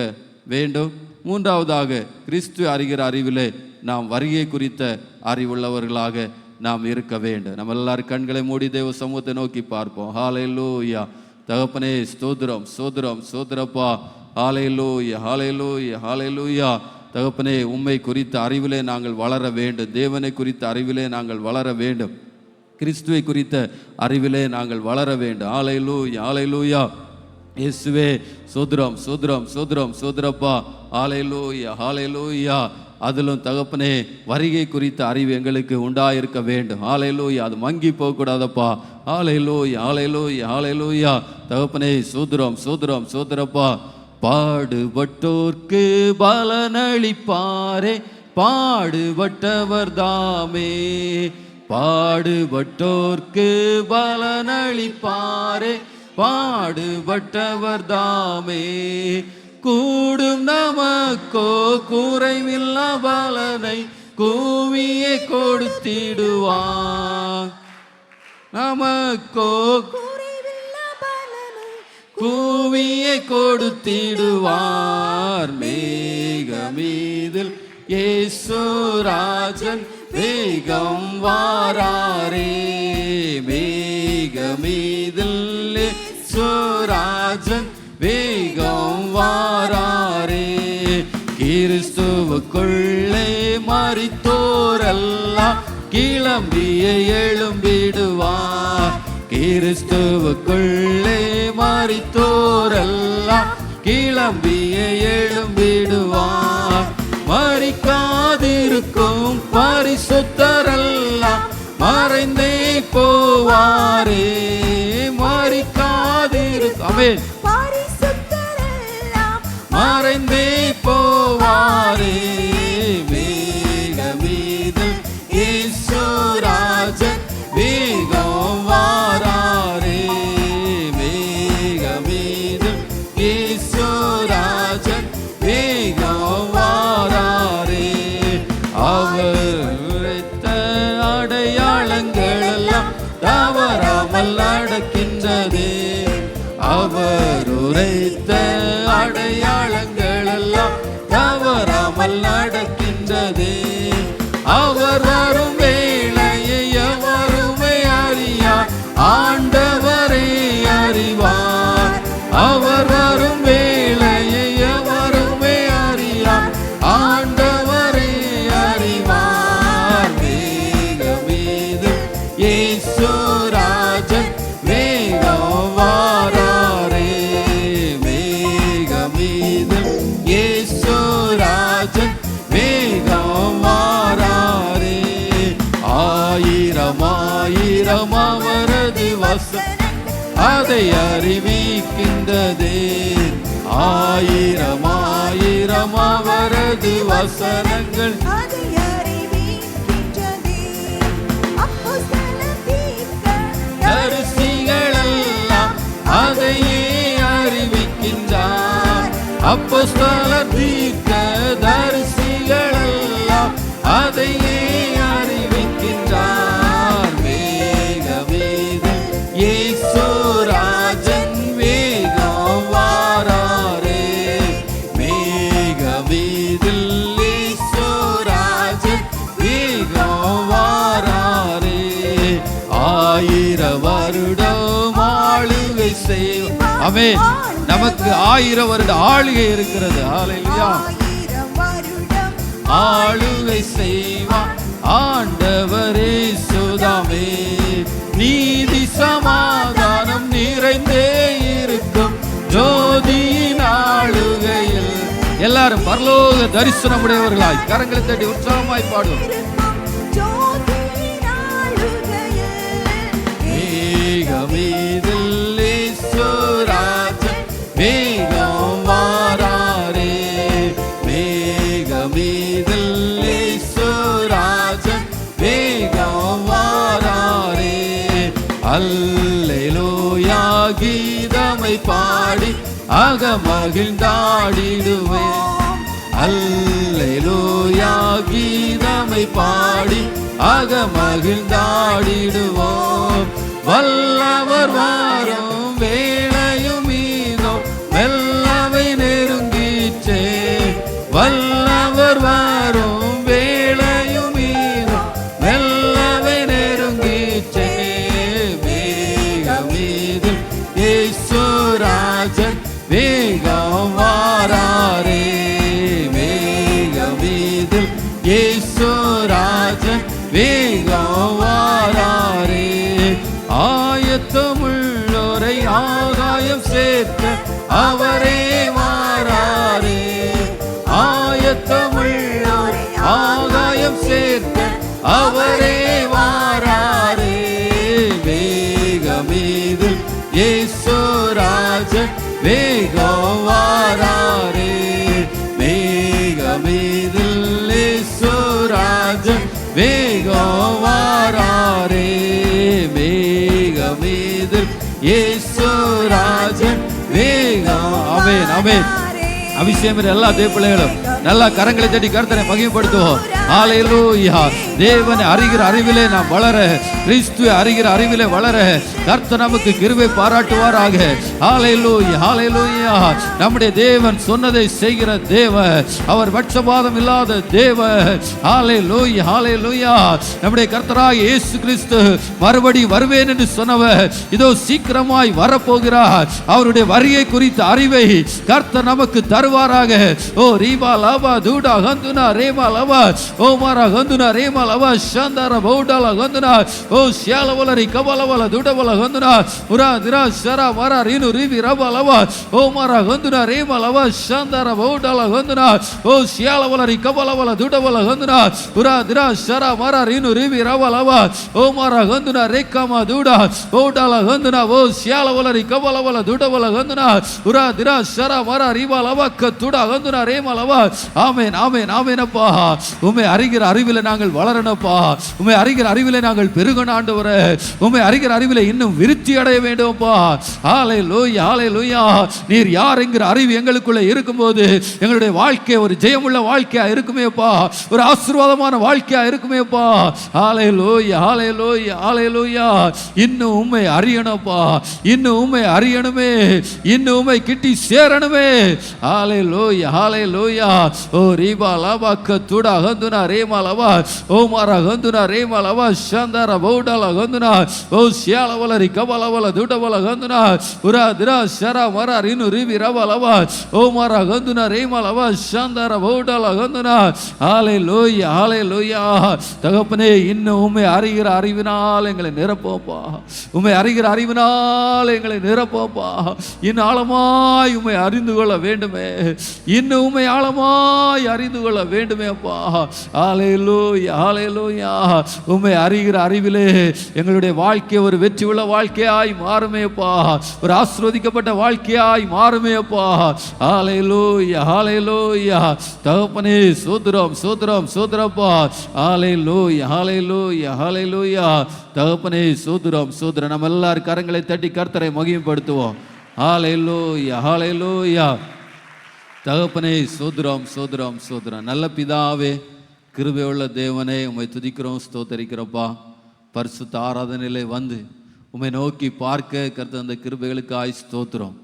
வேண்டும். 3வதாக, கிறிஸ்து அறிகிற அறிவிலே நாம் வருகை குறித்த அறிவுள்ளவர்களாக நாம் இருக்க வேண்டும். நம்ம எல்லாரும் கண்களை மூடி தேவ சமூகத்தை நோக்கி பார்ப்போம். ஹல்லேலூயா. தகப்பனே ஸ்தோத்திரம், ஸ்தோத்திரம், ஸ்தோத்திரப்பா. ஹல்லேலூயா, ஹல்லேலூயா, ஹல்லேலூயா. தகப்பனே, உம்மை குறித்த அறிவிலே நாங்கள் வளர வேண்டும். தேவனை குறித்த அறிவிலே நாங்கள் வளர வேண்டும். கிறிஸ்துவை குறித்த அறிவிலே நாங்கள் வளர வேண்டும். ஹல்லேலூயா, ஹல்லேலூயா. இயேசுவே சோதரம், சோதரம், சோதரம், சோதரப்பா. ஹல்லேலூயா, ஹல்லேலூயா. அதிலும் தகப்பனே, வருகை குறித்த அறிவு எங்களுக்கு உண்டாயிருக்க வேண்டும். ஹல்லேலூயா. அது மங்கி போகக்கூடாதப்பா. ஹல்லேலூயா, ஹல்லேலூயா, ஹல்லேலூயா. தகப்பனே சோதரம், சோதரம், சோதரப்பா. பாடுபட்டோர்க்கு பலனளிப்பாரே, பாடுபட்டவர் தாமே. பாடுபட்டோர்க்கு பலனளிப்பாரே, பாடுபட்டவர் தாமே. கூடும் நமக்கோ குறைவில்லா பலனை கூவியே கொடுத்திடுவான். நமக்கோ கூவியே கொடுத்திடுவார். மேகமீதில் இயேசு ராஜன் வேகம் வாராரே, மேகமீதில் இயேசுராஜன் வேகம் வாராரே. கிறிஸ்துவுக்குள்ளே மரித்தோரெல்லாம் கிளம்பிய எழும்பிடுவார். கிறிஸ்துவுக்குள்ளே மரித்தோரெல்லாம் கிளம்பிய எழும்பிடுவார். மரிக்காதிருக்கும் பரிசுத்தரெல்லாம் மறைந்தே போவாரே, மரிக்காதிருக்கும் ஆமென் மறைந்தே போவாரே. வேகமீதில் இயேசுராஜன் வேகம் வாராரே, வேகமீதில் இயேசுராஜன் வேகம் வாராரே. அவர் உரைத்த அடையாளங்கள் எல்லாம் தவறாமல் நடக்கின்றதே, அவர் உரைத்த அடையாளங்கள் எல்லாம் தவறாமல் நடக்கின்றதே. அவர் வரும் வேளையை எவருமே அறியார், ஆண்டவரே அறிவார். அவர் வரும் வேளையை எவருமே அறியார், ஆண்டவரே அறிவார். வேகமீதில் இயேசுராஜன் வேகம் வாராரே, வேகமீதில் இயேசுராஜன் வேகம் வாராரே. ஆயிரம் ஆயிரம் அவரது வசனம் அதை அறிவிக்கின்றதே, ஆயிரம் ஆயிரம் அவரது வசனங்கள் தரிசிகளெல்லாம் அதையே அறிவிக்கின்றார். அப்போஸ்தலர் தீர்க்க தரிசிகளெல்லாம் அதையே அறிவிக்கின்றார். வேகமீதில் இயேசுராஜன் வேகம் வாராரே, வேகமீதில் இயேசுராஜன் வேகம் வாராரே. ஆயிரம் வருடம் ஆளுகை செய்வோம். ஆமென். நமக்கு 1000 வருட ஆளுகை இருக்கிறது. ஹல்லேலூயா. ஆளுகை செய்வார் ஆண்டவரே சுதாமே, நீதி சமாதானம் நிறைந்தே இருக்கும் ஜோதியின் ஆளுகையில். எல்லாரும் பரலோக தரிசனம் உடையவர்களாய் கரங்களை தட்டி உற்சாகமாய் பாடுவோம். வேகமீதில் இயேசுராஜன் வேகம் வாராரே, வேகமீதில் இயேசுராஜன் வேகம் வாராரே. அல்லேலூயா கீதமை பாடி அகமகிழ்ந்தாடிடுவேன். அல்லேலூயா கீதமை பாடி அகமகிழ்ந்தாடிடுவோம். வல்லவர் வாரும் வேளையும் மீதோ மெல்லவை நெருங்கிச்சே, வல்லவர் வாரும் வேளையும் மீதோ மெல்லவை நெருங்கிச்சே. வேகமீதில் இயேசுராஜன் வேகம் வாராரே, வேகமீதில் இயேசுராஜன் வேகம் வாராரே. ஆயத்தமுள்ளோரை ஆகாயம் சேர்க்க அவரே வாராரே, ஆயத்தமுள்ளோரை ஆகாயம் சேர்க்க அவரே வாராரே. வேகமீதில் இயேசுராஜன் வேகம் வாராரே, வேகமீதில் இயேசுராஜன் வேகம் வாராரே. வேகமீதில் இயேசுராஜன் வேகம். ஆமென் ஆமென். அபிஷேகம் எல்லா தேவ பிள்ளைகளும் நல்லா கரங்களை தட்டி கர்த்தரை மகிமைப்படுத்துவோம். ஹalleluya. தேவனை அறிகிற அறிவிலே நாம் வளர, கிறிஸ்துவை அறிகிற அறிவிலே வளர கர்த்தர் நமக்கு கிருபை பாராட்டுவாராக. ஹalleluya, ஹalleluya. நம்முடைய தேவன் சொன்னதை செய்கிற தேவன், அவர் பட்சபாதம் இல்லாத தேவன். ஹalleluya, ஹalleluya. நம்முடைய கர்த்தராகிய இயேசு கிறிஸ்து மறுபடி வருவேன் என்று சொன்னவர் இதோ சீக்கிரமாய் வரப்போகிறார். அவருடைய வருகை குறித்த அறிவை கர்த்தர் நமக்கு தருவாராக. ஓ ரீபா லபா தூடா கந்துனா ரேமா லபா ஓ மாரா கந்துனா ரேமா லபா ஷாந்தார பௌடால கந்துனா ஓ ஷியாலவலரி கபலவல துடவல கந்துனா உரா திரா ஷரா மாரா ரீனு ரீவி ரபா லபா ஓ மாரா கந்துனா ரேமா லபா ஷாந்தார பௌடால கந்துனா ஓ ஷியாலவலரி கபலவல துடவல கந்துனா உரா திரா ஷரா மாரா ரீனு ரீவி ரபா லபா ஓ மாரா கந்துனா ரேகாமா தூடா பௌடால கந்துனா ஓ ஷியாலவலரி கபலவல துடவல கந்துனா உரா திரா ஷரா மாரா ரீபா லபா கத்துடா கந்துனா ரேமா லபா. ஆமென், ஆமென், ஆமென். அப்பா உம்மை அறிகிற அறிவிலே நாங்கள் வளரணும்ப்பா. உம்மை அறிகிற அறிவிலே நாங்கள் பெருகணும் ஆண்டவரே. உம்மை அறிகிற அறிவிலே இன்னும் விருத்தி அடைய வேண்டும்ப்பா. ஹalleluya, ஹalleluya. நீர் யார் என்கிற அறிவு எங்களுக்குள்ள இருக்கும்போது எங்களுடைய வாழ்க்கை ஒரு ஜெயமுள்ள வாழ்க்கையா இருக்குமேப்பா, ஒரு ஆசீர்வாதமான வாழ்க்கையா இருக்குமேப்பா. ஹalleluya, ஹalleluya, ஹalleluya. இன்னும் உம்மை அறியணும்ப்பா, இன்னும் உம்மை அறியணுமே, இன்னும் உம்மை கிட்டி சேரணுமே. ஹalleluya, ஹalleluya. ஓ ரீபா லபா கத்துடா கந்துனா ரேமா லபா ஓ மாரா கந்துனா ரேமா லபா ஷாந்தார பௌடால கந்துனா ஓ ஷியாலவலரி கபலவல துடவல கந்துனா உரா திரா ஷரா மாரா ரீனு ரீவி ரபா லபா ஓ மாரா கந்துனா ரேமா லபா ஷாந்தார பௌடால கந்துனா. ஹalleluya, ஹalleluya. தகப்பனே, இன்னும் உம்மை அறிகிற அறிவினால் எங்களை நிரப்போப்பா. உம்மை அறிகிற அறிவினால் எங்களை நிரப்போப்பா. இன்னும் ஆழமாய் உம்மை அறிந்து கொள்ள வேண்டுமே, இன்னும் உம்மை ஆழமாய் அறிந்து கொள்ள வேண்டுமே அப்பா. ஹalleluya, ஹalleluya. உம்மை அறிகிற அறிவிலே எங்களுடைய வாழ்க்கை ஒரு வெற்றி உள்ள வாழ்க்கையாய் மாறுமே அப்பா, ஒரு ஆசீர்வதிக்கப்பட்ட வாழ்க்கையாய் மாறுமே அப்பா. ஹalleluya, ஹalleluya. தகப்பனே, ஸ்தோத்திரம், ஸ்தோத்திரம், ஸ்தோத்திரப்பா. ஹalleluya, ஹalleluya, ஹalleluya. தகப்பனே, ஸ்தோத்திரம், ஸ்தோத்திரம். நம்ம எல்லாரும் கரங்களை தட்டி கர்த்தரை மகிமைப்படுத்துவோம். ஹalleluya, ஹalleluya. தகப்பனே, சோதரம், சோதரம், சோதரம். நல்ல பிதாவே, கிருபையுள்ள தேவனே, உம்மை துதிக்கிறோம், ஸ்தோத்தரிக்கிறோப்பா. பரிசுத்த ஆராதனையிலே வந்து உம்மை நோக்கி பார்க்க கர்த்தர் அந்த கிருபைகளுக்காய் ஸ்தோத்திரம்.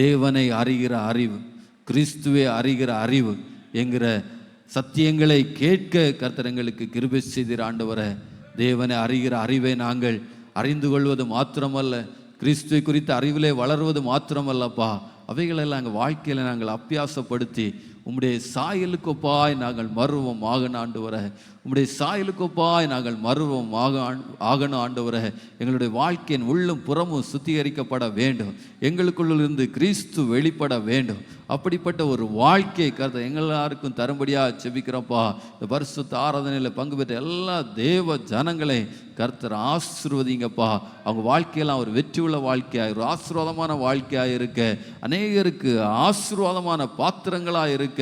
தேவனை அறிகிற அறிவு, கிறிஸ்துவை அறிகிற அறிவு என்கிற சத்தியங்களை கேட்க கர்த்தர் எங்களுக்கு கிருபை செய்திர ஆண்டவரே. தேவனை அறிகிற அறிவை நாங்கள் அறிந்து கொள்வது மாத்திரமல்ல, கிறிஸ்துவை குறித்த அறிவிலே வளர்வது மாத்திரமல்லப்பா, அவைகளெல்லாம் எங்கள் வாழ்க்கையில் நாங்கள் அபியாசப்படுத்தி உம்முடைய சாயலுக்கொப்பாய் நாங்கள் மருவம் ஆகணும் ஆண்டவரே. உம்முடைய சாயலுக்கொப்பாய் நாங்கள் மருவம் ஆகணும் ஆண்டவரே. எங்களுடைய வாழ்க்கையின் உள்ளும் புறமும் சுத்திகரிக்கப்பட வேண்டும், எங்களுக்குள்ளிருந்து கிறிஸ்து வெளிப்பட வேண்டும். அப்படிப்பட்ட ஒரு வாழ்க்கையை கர்த்தர் எங்களாருக்கும் தரும்படியாக செபிக்கிறோம்ப்பா. இந்த பரிசுத்த ஆராதனையில் பங்கு பெற்ற எல்லா தேவ ஜனங்களை கர்த்தர் ஆசீர்வதிங்கப்பா. அவங்க வாழ்க்கையெல்லாம் ஒரு வெற்றி உள்ள வாழ்க்கையாக, ஒரு ஆசீர்வாதமான வாழ்க்கையாக இருக்க, அநேகருக்கு ஆசீர்வாதமான பாத்திரங்களாக இருக்க,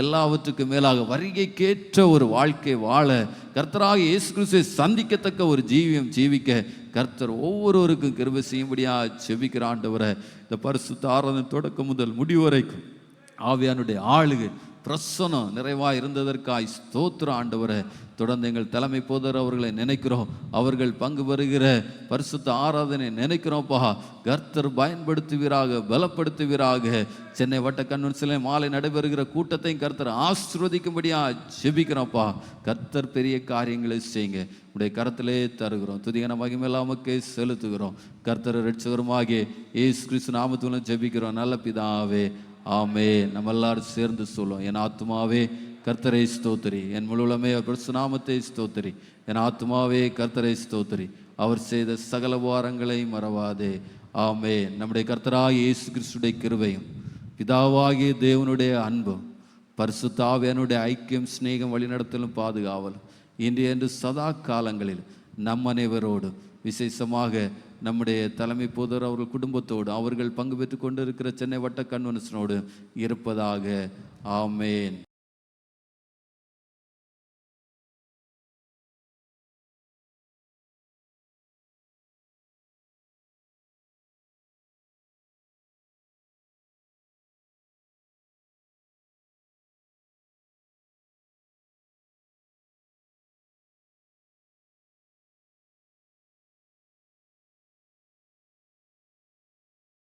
எல்லாவற்றுக்கும் மேலாக வருகைக்கேற்ற ஒரு வாழ்க்கை வாழ, கர்த்தராக இயேசு கிறிஸ்துவை சந்திக்கத்தக்க ஒரு ஜீவியம் ஜீவிக்க கர்த்தர் ஒவ்வொருவருக்கும் கிருபை செய்யும்படியாக செபிக்கிற ஆண்டவரே. இந்த பரிசுத்த ஆராதனை தொடக்கம் முதல் முடிவு வரைக்கும் ஆவியானுடைய ஆளுகை பிரசனம் நிறைவாக இருந்ததற்காய் ஸ்தோத்திர ஆண்டவரே. தொடர்ந்து எங்கள் தலைமை போதர் அவர்களை நினைக்கிறோம், அவர்கள் பங்கு பெறுகிற பரிசுத்த ஆராதனை நினைக்கிறோம்ப்பா. கர்த்தர் பயன்படுத்துவீராக, பலப்படுத்துவீராக. சென்னை வட்ட கன்வென்ஷனிலே மாலை நடைபெறுகிற கூட்டத்தையும் கர்த்தர் ஆசீர்வதிக்கும்படியாக ஜெபிக்கிறோம்ப்பா. கர்த்தர் பெரிய காரியங்களை செய்யுங்க, உடைய கரத்திலே தருகிறோம். துதியான மகிமையெல்லாம் நமக்கே செலுத்துகிறோம். கர்த்தர் இரட்சகருமாகிய இயேசு கிறிஸ்து நாமத்திலும் ஜெபிக்கிறோம் நல்ல பிதாவே, ஆமே. நம்ம எல்லாரும் சேர்ந்து சொல்லுவோம். என் ஆத்துமாவே கர்த்தரை ஸ்தோத்திரி, என் முழுவதுமே அவர் நாமத்தை ஸ்தோத்திரி. என் ஆத்துமாவே கர்த்தரை ஸ்தோத்திரி, அவர் செய்த சகல உபகாரங்களை மறவாதே. ஆமே. நம்முடைய கர்த்தராகிய இயேசு கிறிஸ்துடைய கிருபையும், பிதாவாகிய தேவனுடைய அன்பும், பரிசுத்த ஆவியானுடைய ஐக்கியம், சிநேகம், வழிநடத்தலும், பாதுகாவல் இன்று என்று சதா காலங்களில் நம் அனைவரோடு, விசேஷமாக நம்முடைய தலைமை போதர் அவர்கள் குடும்பத்தோடு, அவர்கள் பங்கு பெற்று கொண்டிருக்கிற சென்னை வட்ட கன்வென்ஷனோடு இருப்பதாக. ஆமேன்.